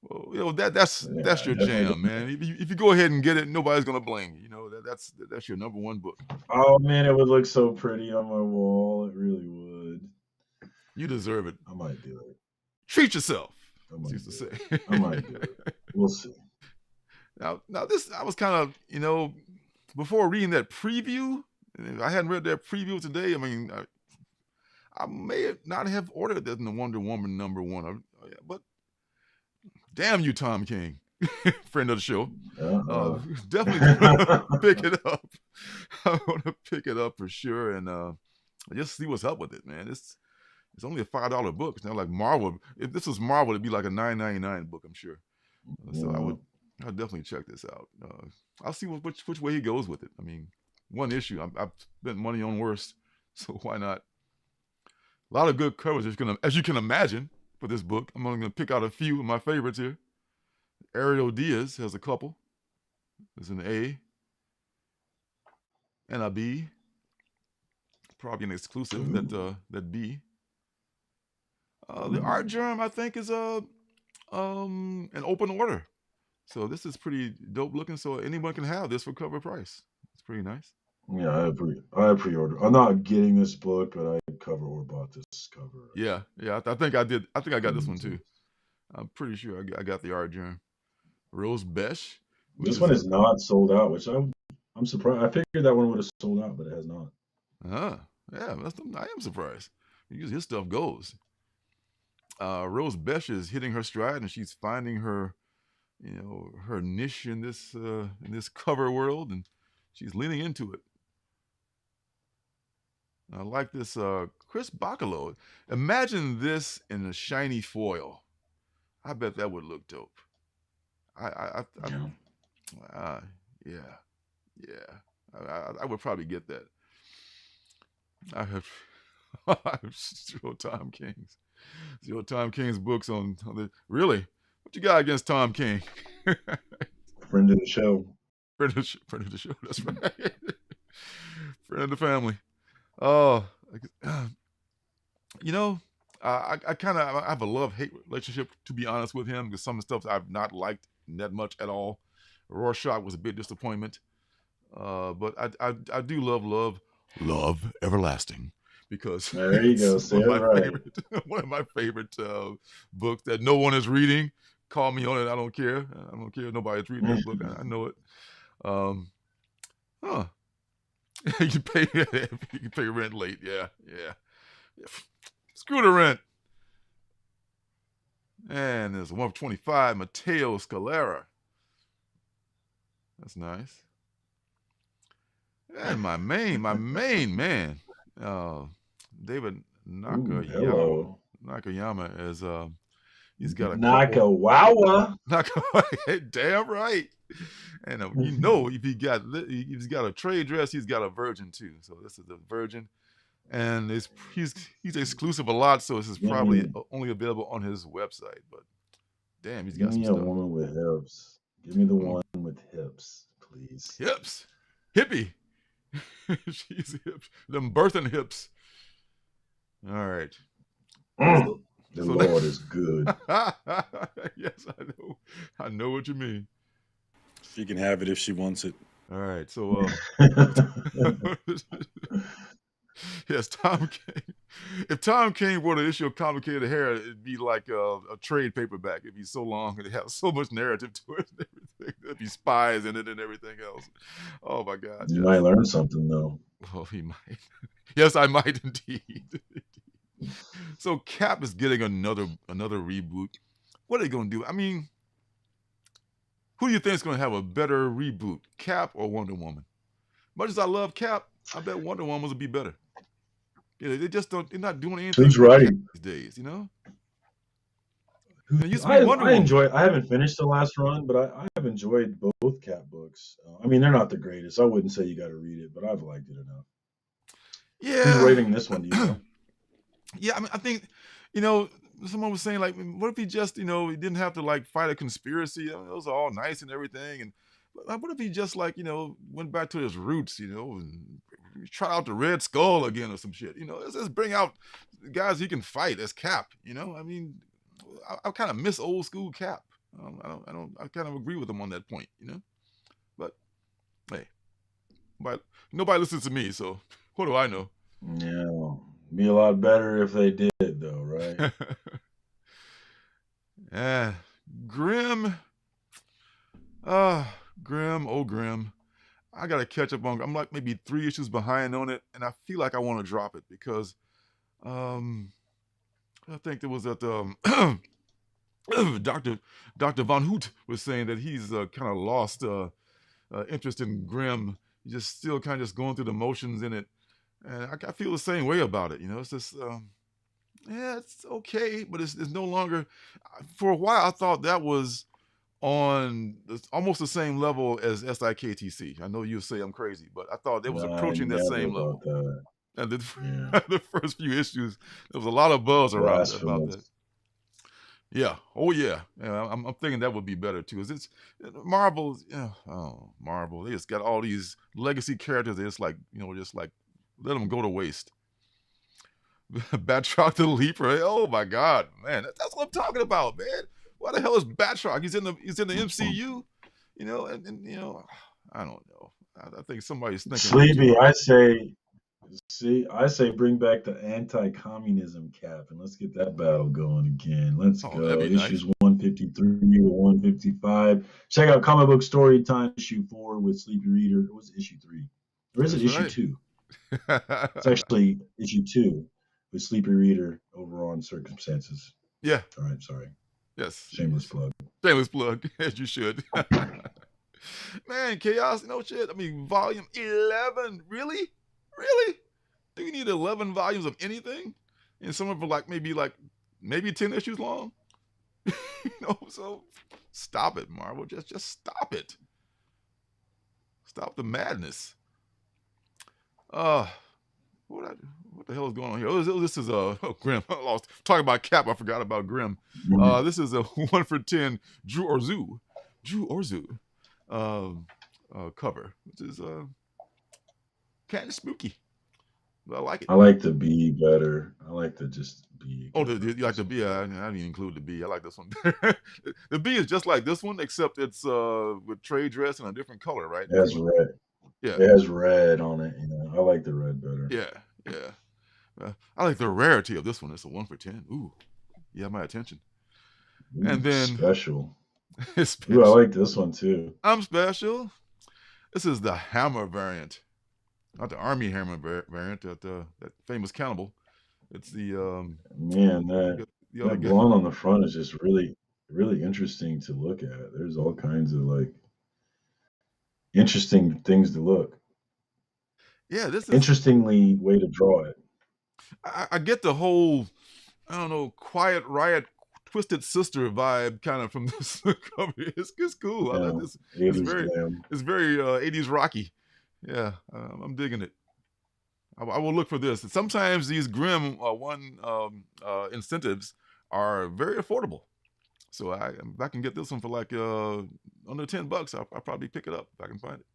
Well, that's your jam, man. If you go ahead and get it, nobody's gonna blame you. That's your number 1 book. Oh man, it would look so pretty on my wall. It really would. You deserve it. I might do it. Treat yourself. I might used to say. I might do it. We'll see. Now this I was kind of before reading that preview. I hadn't read that preview today. I mean, I may not have ordered that in the Wonder Woman number 1, but damn you, Tom King, friend of the show. Definitely pick it up. I want to pick it up for sure and just see what's up with it, man. It's only a $5 book. It's not like Marvel. If this was Marvel, it'd be like a $9.99 book, I'm sure. So I'll definitely check this out. I'll see which way he goes with it. I mean, 1 issue. I've spent money on worse, so why not? A lot of good covers, as you can imagine, for this book. I'm only going to pick out a few of my favorites here. Ariel Diaz has a couple. There's an A and a B. Probably an exclusive, that B. The art germ, I think, is an open order. So this is pretty dope looking. So anyone can have this for cover price. It's pretty nice. Yeah, I have pre-order. I'm not getting this book, but I cover or bought this cover. Yeah. I think I did. I think I got this one too. I'm pretty sure I got the art germ. Rose Besh. This one is not sold out, which I'm surprised. I figured that one would have sold out, but it has not. Yeah, I am surprised. Because his stuff goes. Rose Besh is hitting her stride, and she's finding her, her niche in this cover world, and she's leaning into it. I like this Chris Bacalo. Imagine this in a shiny foil. I bet that would look dope. I would probably get that. I have Zero Time King's books on the really. What you got against Tom King? Friend of the show. Friend of the show. That's right. Friend of the family. Oh, I kind of have a love-hate relationship, to be honest with him, because some of the stuff I've not liked that much at all. Rorschach was a big disappointment, but I do love Everlasting, because there you go. Say it right. One of my favorite books that no one is reading. Call me on it. I don't care. I don't care if nobody's reading that book. I know it. You pay rent late. Yeah. Screw the rent. And there's 125, Matteo Scalera. That's nice. And my main man, David Nakayama. Nakayama is he's got a Nakawawa. Damn right. And if he's got a trade dress, he's got a virgin too. So this is the virgin, and he's exclusive a lot. So this is probably only available on his website. But damn, he's got some stuff. Give me a woman with hips. Give me the one with hips, please. Hips, hippie. She's hips. Them birthing hips. All right. The Lord is good. Yes, I know what you mean. She can have it if she wants it. All right, so yes, Tom King. If Tom King were to issue a complicated hair, it'd be like a trade paperback. It'd be so long and it has so much narrative to it and everything. There'd be spies in it and everything else. Oh my God! You Yes. might learn something though. Oh, he might. Yes, I might indeed. So Cap is getting another reboot. What are they going to do? I mean, who do you think is going to have a better reboot, Cap or Wonder Woman? Much as I love Cap, I bet Wonder Woman will be better. Yeah, they just don't. They're not doing anything Who's with Cap writing? these days, you know. I enjoy. I haven't finished the last run, but I have enjoyed both Cap books. I mean, they're not the greatest. I wouldn't say you got to read it, but I've liked it enough. Yeah. Who's writing this one? Do you know? Yeah, I mean, I think, you know, someone was saying like, what if he just, you know, he didn't have to like fight a conspiracy? I mean, those are all nice and everything, and what if he just like, you know, went back to his roots, you know, and try out the Red Skull again or some shit, you know? Let's just bring out guys he can fight as Cap, you know? I mean, I kind of miss old school Cap. I kind of agree with him on that point, you know. But hey, nobody listens to me, so what do I know? Yeah, be a lot better if they did, though, right? Yeah, Grim. Grim, oh Grim. I gotta catch up on. I'm like maybe 3 issues behind on it, and I feel like I want to drop it because, I think there was that Dr. Von Hoot was saying that he's kind of lost interest in Grim. He's just still kind of just going through the motions in it, and I feel the same way about it. You know, it's just yeah, it's okay, but it's no longer. For a while, I thought that was on almost the same level as SIKTC. I know you'll say I'm crazy, but I thought it was approaching that same level. That. And Yeah. the first few issues, there was a lot of buzz around about that. Yeah. Oh yeah. Yeah, I'm thinking that would be better too. Cause it's Marvel. Yeah. Oh, Marvel. They just got all these legacy characters. They just like, you know, just like let them go to waste. Batroc the Leaper. Oh my God, man, that's what I'm talking about, man. Why the hell is Batroc? He's in the MCU, you know, and you know, I don't know. I think somebody's thinking. Sleepy, I say bring back the anti-communism Cap and let's get that battle going again. Let's go. Issues nice. 153 to 155. Check out Comic Book Story Time issue 4 with Sleepy Reader. It was issue 3. Or is it issue 2? It's actually issue 2 with Sleepy Reader over on Circumstances. Yeah. All right, sorry. Yes. Shameless plug. Shameless plug, as you should. Man, Chaos, no shit. I mean, volume 11. Really? Really? Do you need 11 volumes of anything? And some of them like maybe 10 issues long? You know, so stop it, Marvel. Just stop it. Stop the madness. What the hell is going on here? This is Grim. I lost talking about Cap. I forgot about Grim. This is a 1 for 10 Drew Orzu cover, which is kind of spooky. But I like it. I like the B better. I like the just B. Oh, you like the B? I didn't include the B. I like this one better. The B is just like this one, except it's with trade dress in a different color, right? It has red. Yeah, it has red on it. You know, I like the red better. Yeah. I like the rarity of this one. It's a 1 for 10. Ooh, you have my attention. Ooh, and then special. special. Ooh, I like this one too. I'm special. This is the Hammer variant, not the Army Hammer variant. That famous cannibal. It's the man that blonde on the front is just really interesting to look at. There's all kinds of like interesting things to look. Yeah, this is interestingly way to draw it. I get the whole, I don't know, Quiet Riot, Twisted Sister vibe kind of from this cover. It's cool. Yeah, I like this. It's very 80s rocky. Yeah, I'm digging it. I will look for this. Sometimes these Grim incentives are very affordable. So if I can get this one for like under $10, I'll probably pick it up if I can find it.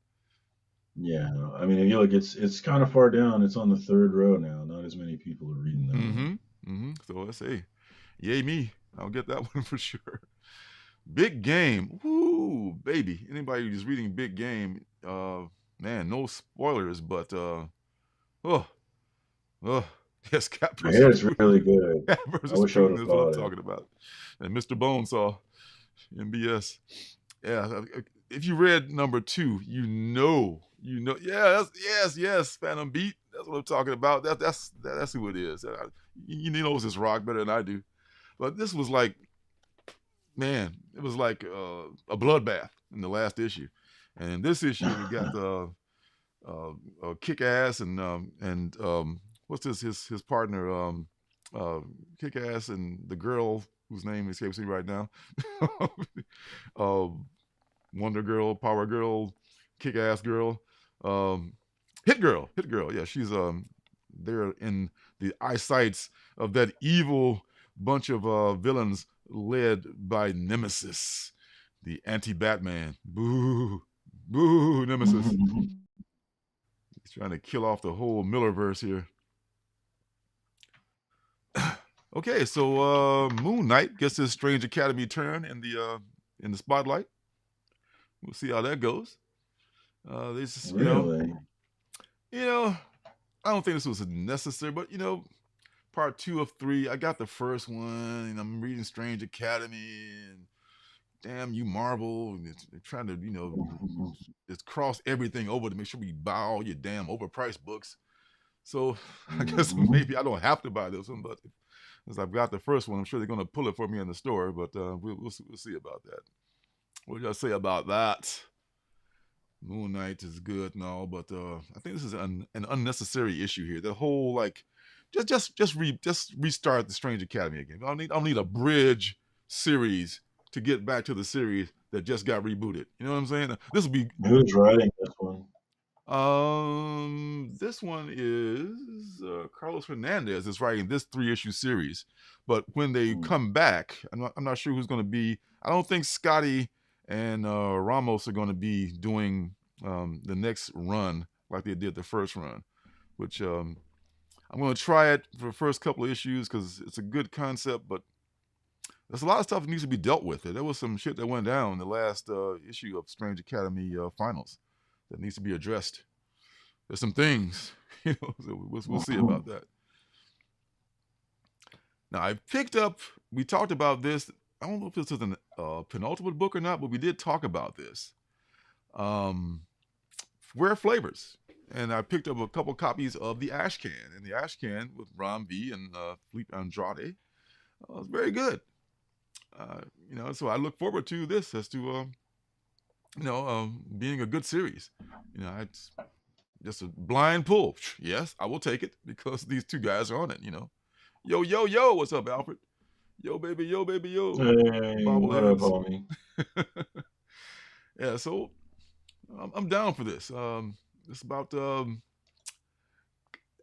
Yeah, I mean, if you look, it's kind of far down. It's on the 3rd row now. Not as many people are reading that. So let's say, yay me! I'll get that one for sure. Big Game. Woo, baby. Anybody who's reading Big Game, man, no spoilers, but yes, Cat I vs. hear it's really good. Cat I versus wish I would Putin have is what I'm bought it. talking about. And Mr. Bonesaw, MBS. Yeah, if you read number 2, you know. Yeah, yes, Phantom Beat. That's what I'm talking about. That's who it is. You know this rock better than I do. But this was like, man, it was like a bloodbath in the last issue. And in this issue, we got Kick-Ass and what's his partner, Kick-Ass and the girl whose name escapes me right now. Wonder Girl, Power Girl, Kick-Ass Girl, Hit Girl. Yeah, she's there in the eyesights of that evil bunch of villains led by Nemesis, the anti-Batman. Boo, Nemesis. He's trying to kill off the whole Millerverse here. Okay, so Moon Knight gets his Strange Academy turn in the spotlight. We'll see how that goes. This, Really? I don't think this was necessary, but part 2 of 3, I got the first one, and I'm reading Strange Academy, and damn you, Marvel, and they're trying to, just cross everything over to make sure we buy all your damn overpriced books. So I guess maybe I don't have to buy this one, but as I've got the first one, I'm sure they're going to pull it for me in the store, but we'll see about that. What did I say about that? Moon Knight is good and all, but I think this is an unnecessary issue here. The whole just restart the Strange Academy again. I don't need a bridge series to get back to the series that just got rebooted. You know what I'm saying? This will be. Who's writing this one? This one is Carlos Hernandez is writing this 3-issue series, but when they come back, I'm not sure who's going to be. I don't think Scotty and Ramos are going to be doing the next run like they did the first run, which I'm going to try it for the first couple of issues because it's a good concept, but there's a lot of stuff that needs to be dealt with. There was some shit that went down in the last issue of Strange Academy Finals that needs to be addressed. There's some things, so we'll see about that. Now, I picked up, we talked about this. I don't know if this is a penultimate book or not, but we did talk about this. Rare Flavors. And I picked up a couple copies of The Ash Can. And The Ash Can with Ron V and Felipe Andrade was very good. So I look forward to this as to, being a good series. It's just a blind pull. Yes, I will take it because these two guys are on it, Yo, what's up, Alfred? Yo, baby, yo. Hey, what up, homie? Yeah, so I'm down for this. It's about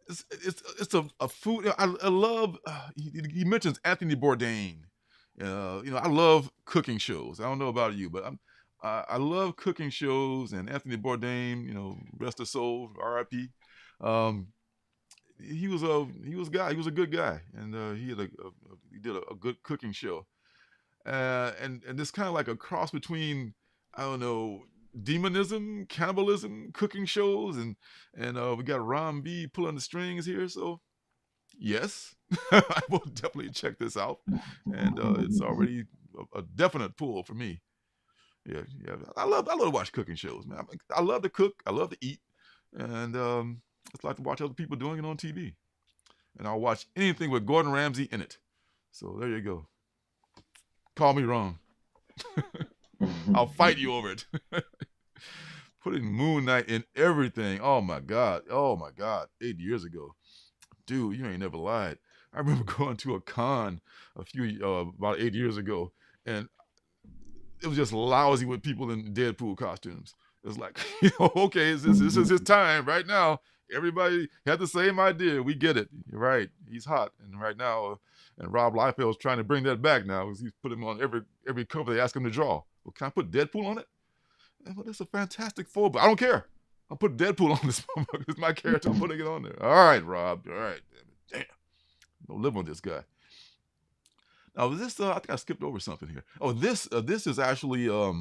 it's a food. I love. He mentions Anthony Bourdain. I love cooking shows. I don't know about you, but I love cooking shows. And Anthony Bourdain, rest his soul, R.I.P. He was a good guy, and he did a good cooking show. And this kind of like a cross between, I don't know, demonism, cannibalism, cooking shows, and we got Ron B pulling the strings here. So yes, I will definitely check this out, and it's already a definite pull for me. Yeah. I love to watch cooking shows, man. I love to cook. I love to eat, and it's like to watch other people doing it on TV. And I'll watch anything with Gordon Ramsay in it. So there you go. Call me wrong. I'll fight you over it. Putting Moon Knight in everything. Oh my God. 8 years ago. Dude, you ain't never lied. I remember going to a con about 8 years ago, and it was just lousy with people in Deadpool costumes. It was like, okay, this is his time right now. Everybody had the same idea. We get it. You're right. He's hot. And right now, and Rob Liefeld's trying to bring that back now because he's put him on every cover they ask him to draw. Well, can I put Deadpool on it? Well, that's a Fantastic Four, but I don't care. I'll put Deadpool on this one. It's my character. I'm putting it on there. All right, Rob. All right. Damn. Don't live on this guy. Oh, this I think I skipped over something here. Oh, this is actually a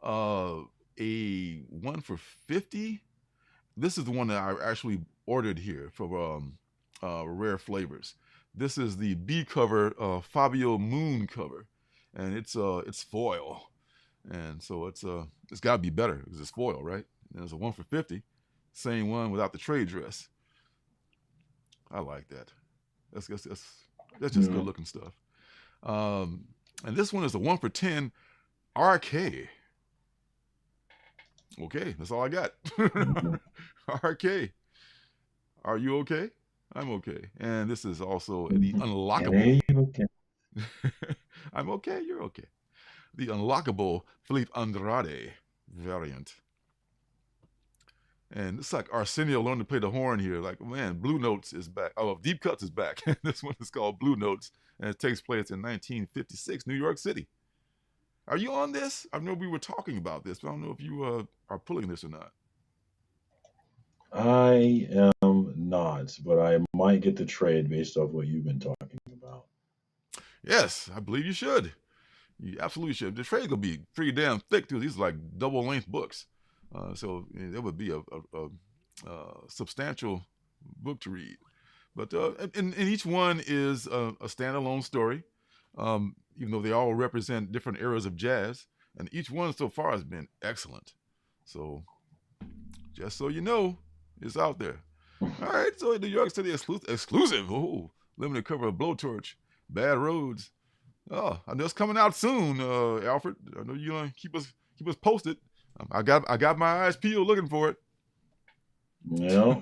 1 for 50. This is the one that I actually ordered here for Rare Flavors. This is the B cover Fabio Moon cover, and it's foil, and so it's got to be better because it's foil, right? And it's a 1 for 50, same one without the trade dress. I like that. That's just good looking stuff. And this one is a 1 for 10 RK. Okay, that's all I got. RK. Are you okay? I'm okay. And this is also the unlockable. Okay. I'm okay, you're okay. The unlockable Felipe Andrade variant. And it's like Arsenio learned to play the horn here. Like, man, Blue Notes is back. Oh, Deep Cuts is back. This one is called Blue Notes, and it takes place in 1956, New York City. Are you on this? I know we were talking about this, but I don't know if you are pulling this or not. I am not, but I might get the trade based off what you've been talking about. Yes, I believe you should. You absolutely should. The trade will be pretty damn thick, too. These are like double-length books. So it would be a substantial book to read. But and each one is a standalone story, even though they all represent different eras of jazz. And each one so far has been excellent. So just so you know, it's out there. All right, so New York City exclusive. Oh, limited cover of Blowtorch, Bad Roads. Oh, I know it's coming out soon, Alfred. I know you're gonna keep us posted. I got my eyes peeled looking for it. Yeah.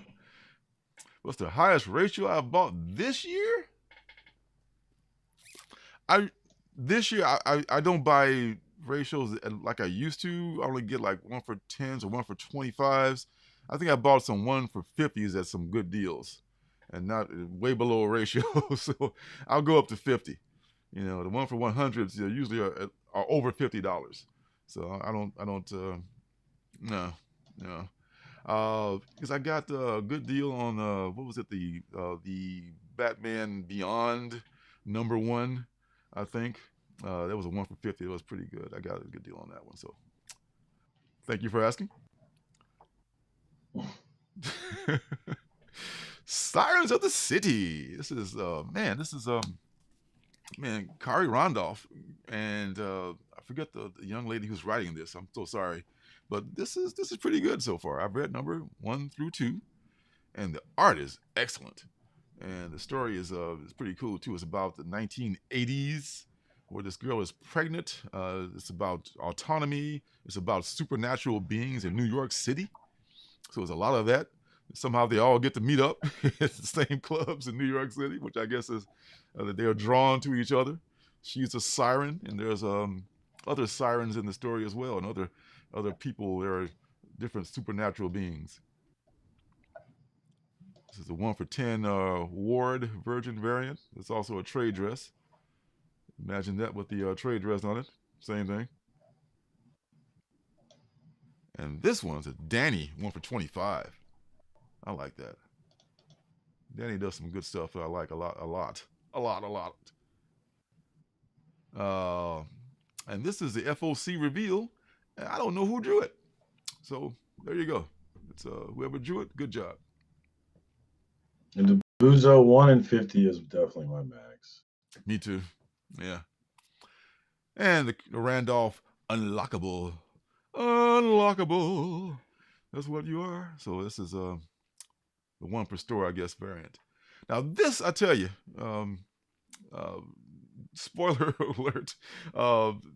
What's the highest ratio I bought this year? This year I don't buy ratios like I used to. I only get like 1 for 10s or 1 for 25s. I think I bought some 1 for 50s at some good deals, and not way below a ratio. So I'll go up to 50. You know, the 1 for 100s usually are over $50. So I don't no. Because I got a good deal on what was it, the Batman Beyond #1, I think. That was a 1 for 50. It was pretty good. I got a good deal on that one. So thank you for asking. Sirens of the City. This is Kari Randolph, and I forget the young lady who's writing this. I'm so sorry, but this is pretty good so far. I've read number 1 through 2, and the art is excellent, and the story is pretty cool too. It's about the 1980s, where this girl is pregnant. It's about autonomy. It's about supernatural beings in New York City. So there's a lot of that. Somehow they all get to meet up at the same clubs in New York City, which I guess is that they are drawn to each other. She's a siren, and there's other sirens in the story as well, and other people. There are different supernatural beings. This is a 1 for 10 Ward Virgin variant. It's also a trade dress. Imagine that with the trade dress on it. Same thing. And this one's a Danny 1 for 25. I like that. Danny does some good stuff that I like a lot. And this is the FOC reveal. And I don't know who drew it. So there you go. It's whoever drew it, good job. And the Buzo 1 in 50 is definitely my max. Me too. Yeah. And the Randolph Unlockable. That's what you are. So this is the 1 per store, I guess, variant. Now this, I tell you, spoiler alert,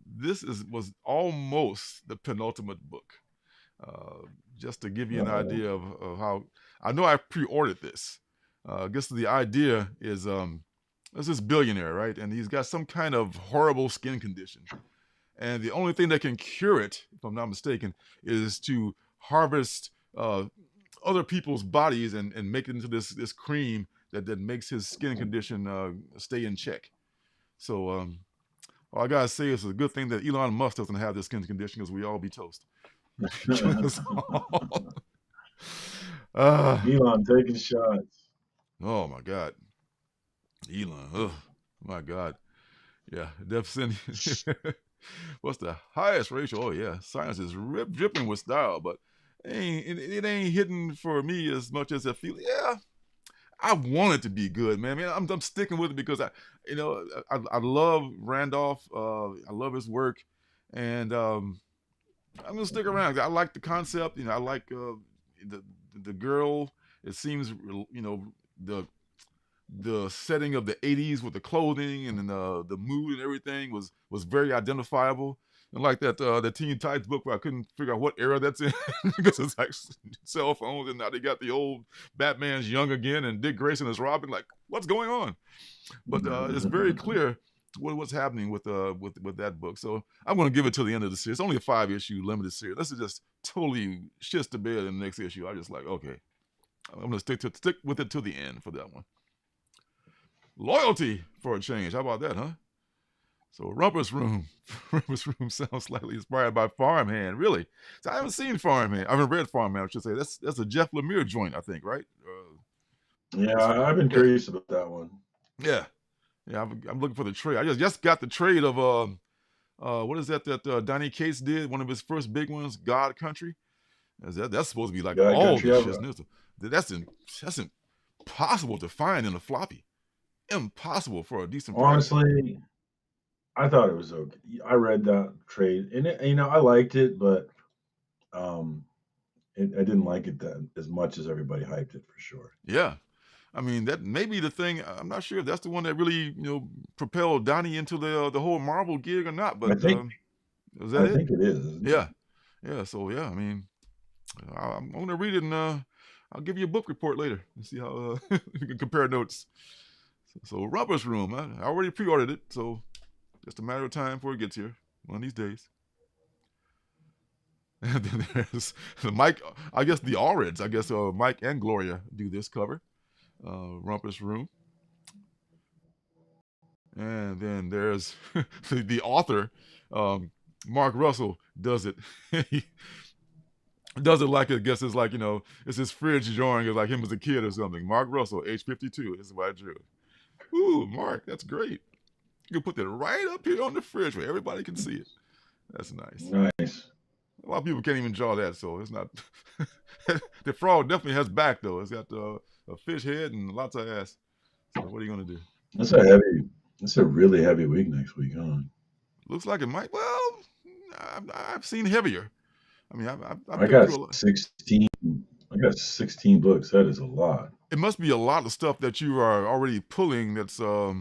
this was almost the penultimate book. Just to give you an idea of how, I know I pre-ordered this. I guess the idea is, there's this billionaire, right? And he's got some kind of horrible skin condition. And the only thing that can cure it, if I'm not mistaken, is to harvest other people's bodies and make it into this cream that makes his skin condition stay in check. So all I gotta say is it's a good thing that Elon Musk doesn't have this skin condition, because we all be toast. Elon taking shots. Oh my God, Elon! Oh my God, Yeah, Def Cindy. What's the highest ratio? Oh yeah, science is dripping with style, but it ain't hitting for me as much as I feel. Yeah, I want it to be good, man. I'm sticking with it because I love Randolph. I love his work, and I'm gonna stick around. I like the concept. I like the girl. It seems the setting of the 80s with the clothing and the mood and everything was very identifiable. And like that the Teen Titans book where I couldn't figure out what era that's in because it's like cell phones and now they got the old Batman's young again and Dick Grayson as Robin. Like, what's going on? But it's very clear what's happening with that book. So I'm going to give it till the end of the series. It's only a 5-issue limited series. This is just totally shits the bed in the next issue. I just like, okay, I'm going to stick with it till the end for that one. Loyalty for a change. How about that, huh? So Rumpus Room. Rumpus Room sounds slightly inspired by Farmhand. Really? So I haven't seen Farmhand. I haven't read Farmhand, I should say. That's a Jeff Lemire joint, I think, right? Yeah, I've been curious about that one. Yeah. Yeah, I'm looking for the trade. I just got the trade of what is that Donnie Cates did? One of his first big ones, God Country. That's supposed to be like God all Country, this shit. That's impossible to find in a floppy. Impossible for a decent price. Honestly, I thought it was okay. I read that trade, and I liked it, but I didn't like it that as much as everybody hyped it for sure. Yeah, I mean that may be the thing. I'm not sure if that's the one that really propelled Donnie into the whole Marvel gig or not. But I think it is. Yeah. So yeah, I mean, I'm gonna read it and I'll give you a book report later and see how you can compare notes. So Rumpus Room, I already pre-ordered it, so just a matter of time before it gets here, one of these days. And then there's Mike, I guess the Allreds, Mike and Gloria do this cover, Rumpus Room. And then there's the author, Mark Russell, does it. He does it like, I guess it's like, it's his fridge drawing of like him as a kid or something. Mark Russell, age 52, this is what I drew. Ooh, Mark, that's great. You can put that right up here on the fridge where everybody can see it. That's nice. Nice. A lot of people can't even draw that, so it's not. The frog definitely has back, though. It's got a fish head and lots of ass. So what are you going to do? That's a really heavy week next week, huh? Looks like it might. Well, I've seen heavier. I mean, I got 16. I got 16 books. That is a lot. It must be a lot of stuff that you are already pulling. That's coming,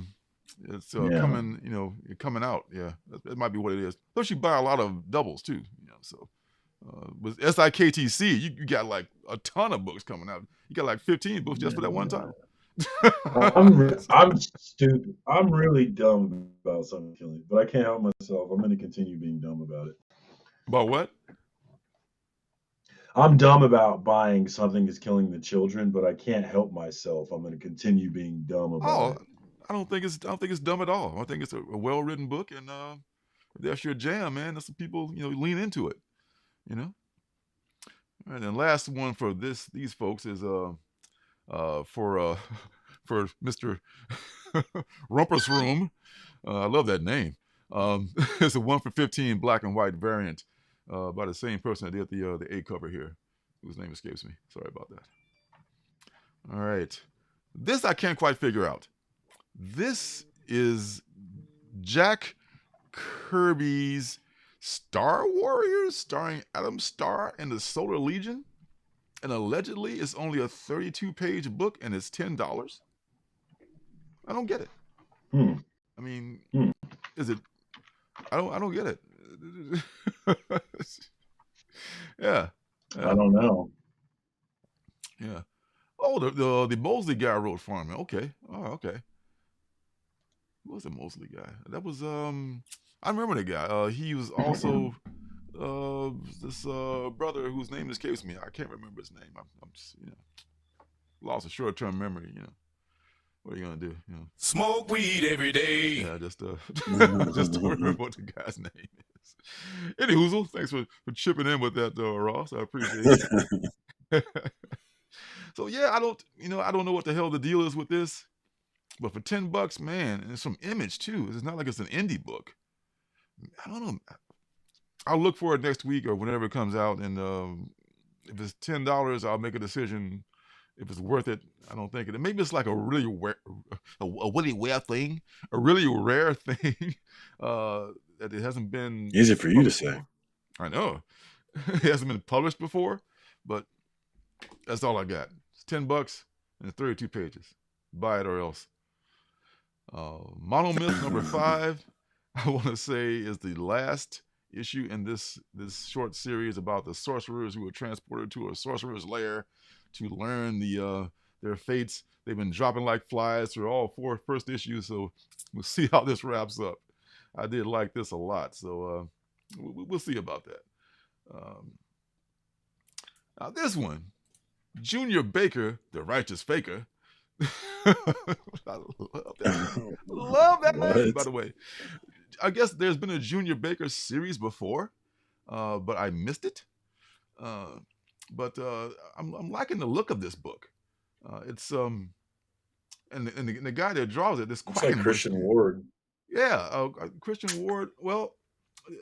coming out. Yeah, that might be what it is. Plus, you buy a lot of doubles too. So with SIKTC, you got like a ton of books coming out. You got like 15 books just for that one time. I'm stupid. I'm really dumb about something killing, but I can't help myself. I'm going to continue being dumb about it. About what? I'm dumb about buying something that's killing the children, but I can't help myself. I'm going to continue being dumb about it. I don't think it's dumb at all. I think it's a well-written book, and if that's your jam, man, that's some people lean into it. And then last one for these folks is for Mr. Rumpus Room. I love that name. It's a 1 for 15 black and white variant by the same person that did the A cover here, whose name escapes me. Sorry about that. All right, this I can't quite figure out. This is Jack Kirby's Star Warriors, starring Adam Starr and the Solar Legion, and allegedly it's only a 32-page book and it's $10. I don't get it. I mean, is it? I don't get it. Yeah. I don't know. Yeah. Oh, the Mosley guy wrote Farming. Okay. Oh, okay. Who was the Mosley guy? That was I remember the guy. He was also this brother whose name escapes me. I can't remember his name. I'm just, lost a short-term memory. What are you gonna do? Smoke weed every day. Yeah, just just don't remember what the guy's name is. Any Hoozle, thanks for chipping in with that, Ross. I appreciate it. So yeah, I don't know what the hell the deal is with this, But for $10, man, and it's from Image too. It's not like it's an indie book. I don't know. I'll look for it next week or whenever it comes out, and if it's $10, I'll make a decision if it's worth it. I don't think it. Maybe it's like a really rare thing, a really rare thing that it hasn't been. Easy for you to say. I know it hasn't been published before, but that's all I got. It's $10 and it's 32 pages. Buy it or else. Monomyth number 5, I want to say, is the last issue in this short series about the sorcerers who were transported to a sorcerer's lair to learn their fates. They've been dropping like flies through all 4 first issues, so we'll see how this wraps up. I did like this a lot, so we'll see about that. Now this one, Junior Baker, the Righteous Faker. I love that name, by the way. I guess there's been a Junior Baker series before, but I missed it. But I'm liking the look of this book. It's and the guy that draws it, this It's like Christian Ward. Yeah, Christian Ward. Well,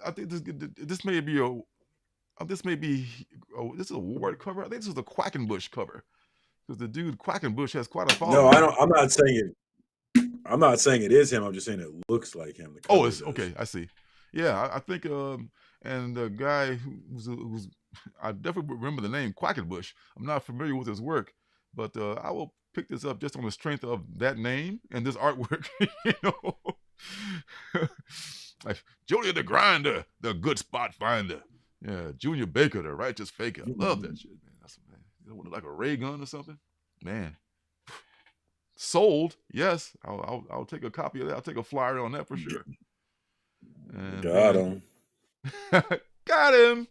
I think this may be this is a Ward cover. I think this is a Quackenbush cover, because the dude Quackenbush has quite a following. No, I'm not saying it. I'm not saying it is him. I'm just saying it looks like him. Oh, it's okay. I see. Yeah, I think. And the guy who's I definitely remember the name Quackenbush. I'm not familiar with his work, but I will pick this up just on the strength of that name and this artwork. You know, like Julia the Grinder, the good spot finder. Yeah, Junior Baker, the Righteous Faker. I love that shit, man. That's like a ray gun or something, man. Sold, yes. I'll take a copy of that. I'll take a flyer on that for sure. And, got him. Got him.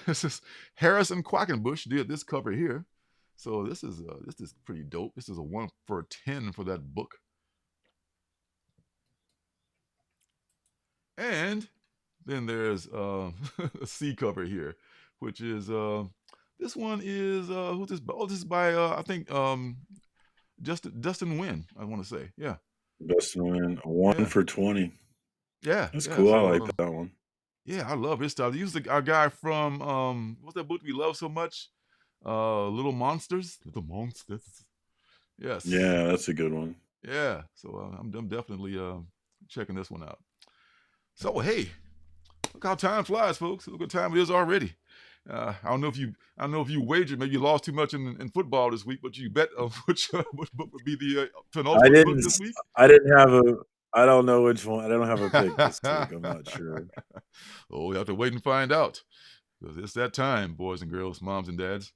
This is Harrison Quackenbush did this cover here, so this is pretty dope. This is a 1 for 10 for that book. And then there's a C cover here, which is this one is who's this? Oh, this is by I think Dustin Wynn, I want to say. Yeah. Dustin Wynn, 1 for 20. Yeah. That's cool. I like that one. Yeah, I love his style. He was our guy from what's that book we love so much? Little Monsters. Little Monsters. Yes. Yeah, that's a good one. Yeah. So I'm definitely checking this one out. So hey, look how time flies, folks. Look what time it is already. I don't know if you wagered, maybe you lost too much in football this week, but you bet which book would be the penultimate book this week. I don't know which one. I don't have a pick this week. I'm not sure. Oh, we have to wait and find out, because it's that time, boys and girls, moms and dads.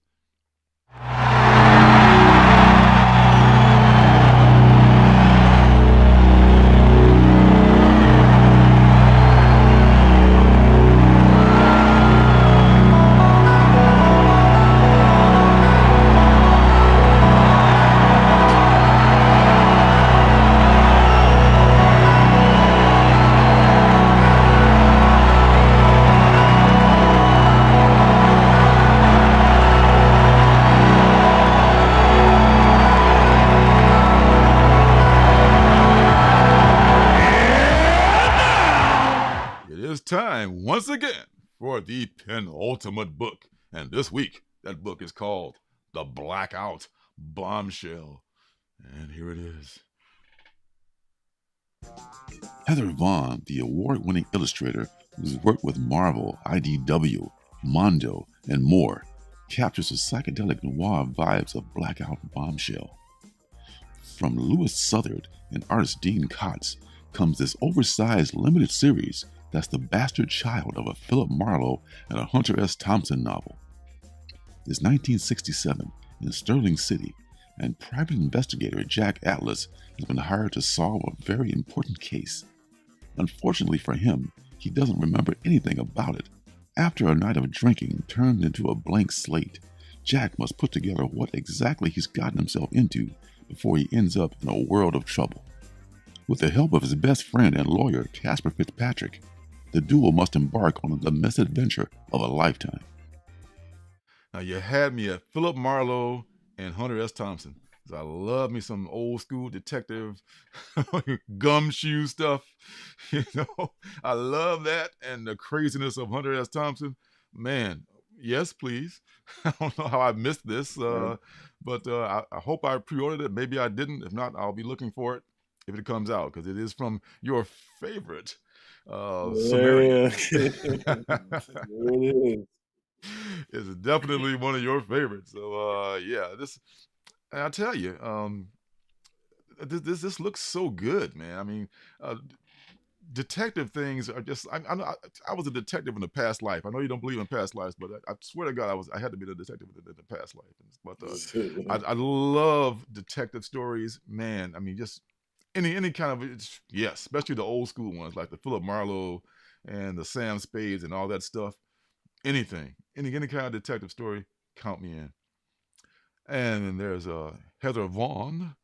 Time once again for the penultimate book, and this week that book is called The Blackout Bombshell, and here it is. Heather Vaughn, the award-winning illustrator who's worked with Marvel, IDW, Mondo, and more, captures the psychedelic noir vibes of Blackout Bombshell. From Louis Southard and artist Dean Kotz comes this oversized limited series that's the bastard child of a Philip Marlowe and a Hunter S. Thompson novel. It's 1967 in Sterling City, and private investigator Jack Atlas has been hired to solve a very important case. Unfortunately for him, he doesn't remember anything about it. After a night of drinking turned into a blank slate, Jack must put together what exactly he's gotten himself into before he ends up in a world of trouble. With the help of his best friend and lawyer, Casper Fitzpatrick, the duo must embark on the misadventure of a lifetime. Now, you had me at Philip Marlowe and Hunter S. Thompson. 'Cause I love me some old school detective gumshoe stuff. I love that, and the craziness of Hunter S. Thompson. Man, yes, please. I don't know how I missed this, but I hope I pre-ordered it. Maybe I didn't. If not, I'll be looking for it if it comes out, because it is from your favorite Sumerian. It's definitely one of your favorites. So yeah, and I tell you, this looks so good, man. I mean, detective things are just. I was a detective in a past life. I know you don't believe in past lives, but I swear to God, I had to be a detective in the past life. But I love detective stories, man. I mean, just any kind of especially the old school ones like the Philip Marlowe and the Sam Spades and all that stuff. Anything, any kind of detective story, count me in. And then there's Heather Vaughn,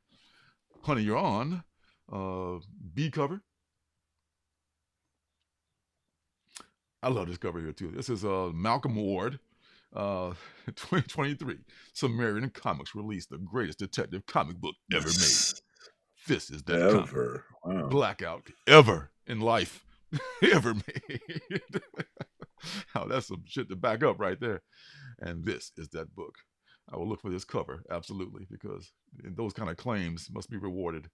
Honey, You're On, B cover. I love this cover here too. This is Malcolm Ward, 2023. Sumerian Comics released the greatest detective comic book ever made. This is that ever. Wow. Blackout ever in life ever made. Oh, that's some shit to back up right there. And this is that book. I will look for this cover, absolutely, because those kind of claims must be rewarded.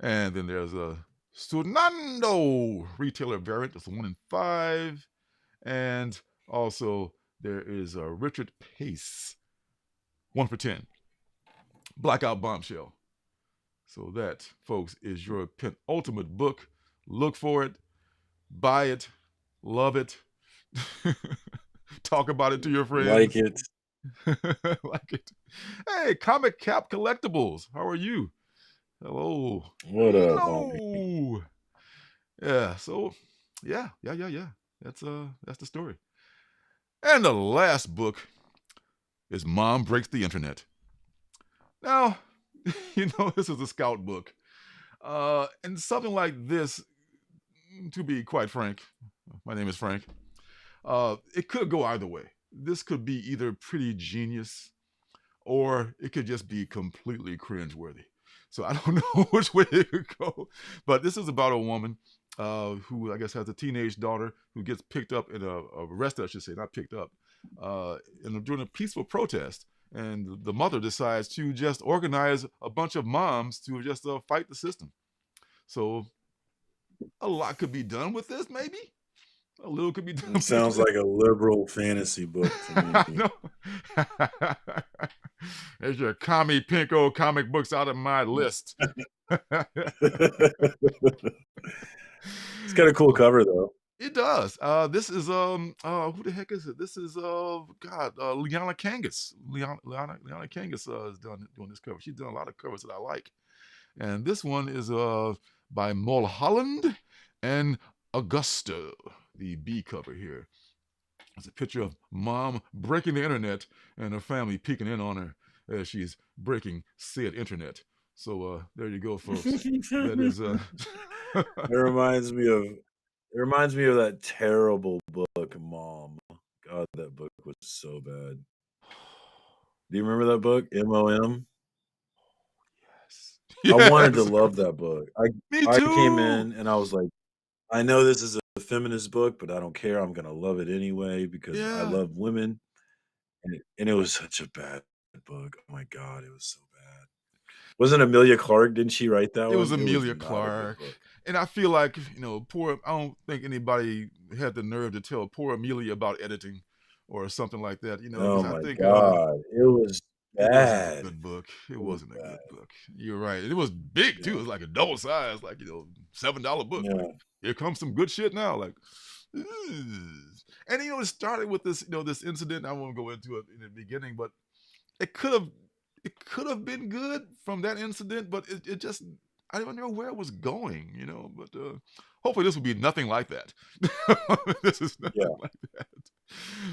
And then there's a Sunando retailer variant. It's 1 in 5. And also there is a Richard Pace, 1 for 10. Blackout Bombshell. So that, folks, is your penultimate book. Look for it. Buy it. Love it. Talk about it to your friends. Like it. Like it. Hey, Comic Cap Collectibles. How are you? Hello. What up? Hello. Yeah. So, yeah. That's the story. And the last book is Mom Breaks the Internet. Now, this is a scout book. And something like this, to be quite frank, my name is Frank, it could go either way. This could be either pretty genius or it could just be completely cringeworthy. So I don't know which way it could go. But this is about a woman who I guess has a teenage daughter who gets picked up arrested, I should say, not picked up, during a peaceful protest. And the mother decides to just organize a bunch of moms to just fight the system. So a lot could be done with this, maybe. A little could be done. It sounds like a liberal fantasy book to me. I know. There's your commie pinko comic books out of my list. It's got a cool cover though. It does. This is who the heck is it? This is Liana Kangas. Liana Kangas is doing this cover. She's done a lot of covers that I like. And this one is by Mulholland and Augusto, the B cover here. It's a picture of Mom breaking the internet and her family peeking in on her as she's breaking said internet. So there you go, folks. That is It reminds me of that terrible book, Mom. God, that book was so bad. Do you remember that book, MOM? Yes. I wanted to love that book. Me too. I came in and I was like, I know this is a feminist book, but I don't care. I'm going to love it anyway because I love women. And it was such a bad book. Oh my God, it was so bad. Wasn't Amelia Clark? Didn't she write that one? It was Amelia Clark. And I feel like, I don't think anybody had the nerve to tell poor Amelia about editing or something like that. Oh my God. It was bad. It wasn't a good book. It wasn't a good book. You're right. It was big too. It was like a double size, like, $7 book. Yeah. Like, here comes some good shit now. Like, and it started with this, this incident. I won't go into it in the beginning, but it could have been good from that incident, but it just, I don't know where it was going, but hopefully this will be nothing like that. This is nothing like that.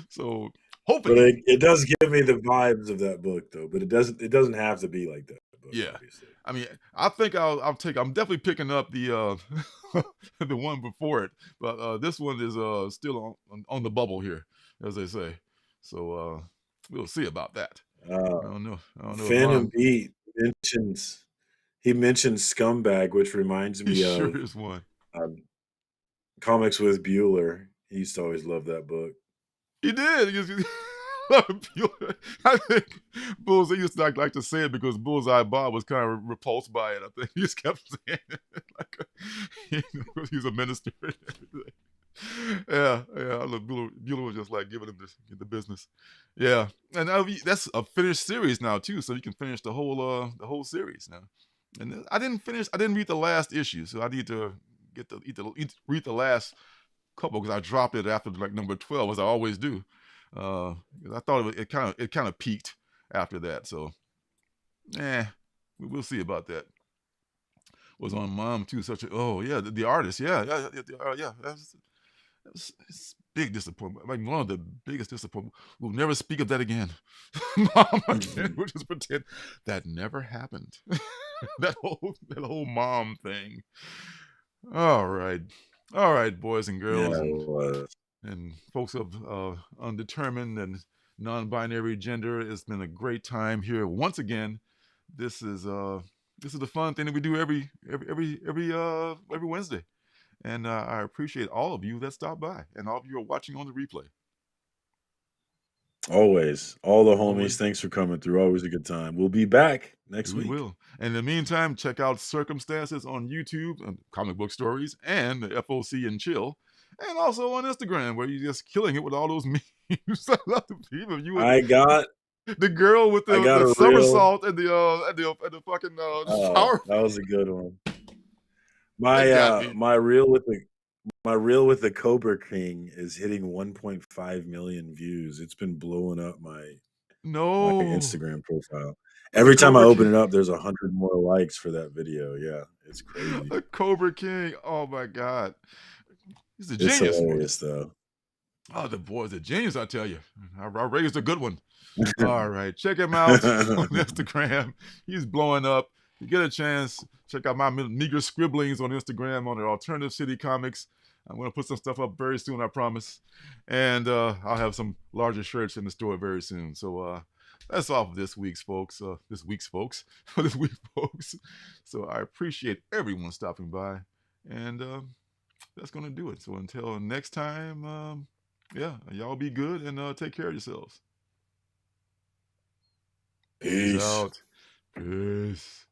So hopefully. But it does give me the vibes of that book though, but it doesn't have to be like that book, yeah. Obviously. I mean, I think I'm definitely picking up the the one before it, but this one is still on the bubble here, as they say. So we'll see about that. I don't know. I don't know if Phantom mom. Beat mentions Scumbag, which reminds He me sure of is one. Comics with Bueller. He used to always love that book. He did. I think Bullseye used to like to say it because Bullseye Bob was kind of repulsed by it. I think he just kept saying it like he's a minister. Yeah. Look, Bueller was just like giving him the business. Yeah, and that's a finished series now too, so you can finish the whole series now. And I didn't read the last issue, so I need to read the last couple because I dropped it after like number 12, as I always do. I thought it kind of peaked after that, so we'll see about that. Was on Mom too. The artist, it's big disappointment. Like one of the biggest disappointment. We'll never speak of that again. Mom again. We'll just pretend that never happened. that whole mom thing. All right, boys and girls, and folks of undetermined and non-binary gender. It's been a great time here once again. This is the fun thing that we do every Wednesday, and I appreciate all of you that stopped by and all of you are watching on the replay. Always, all the homies. Thanks for coming through. Always a good time. We'll be back next week. We will. And in the meantime, check out Circumstances on YouTube, Comic Book Stories, and the FOC and Chill, and also on Instagram where you're just killing it with all those memes. I love the people. I got the girl with the somersault and the fucking shower. That was a good one. My reel with the Cobra King is hitting 1.5 million views. It's been blowing up my Instagram profile. Every time I open it up, there's 100 more likes for that video. Yeah, it's crazy. The Cobra King. Oh my God. He's a genius. It's hilarious though. Oh, the boy's a genius, I tell you. Our raised a good one. All right. Check him out on Instagram. He's blowing up. If you get a chance, check out my meager scribblings on Instagram on the Alternative City Comics. I'm going to put some stuff up very soon, I promise. And I'll have some larger shirts in the store very soon. So that's all for this week's folks. This week, folks. So I appreciate everyone stopping by. And that's going to do it. So until next time, y'all be good and take care of yourselves. Peace out. Peace.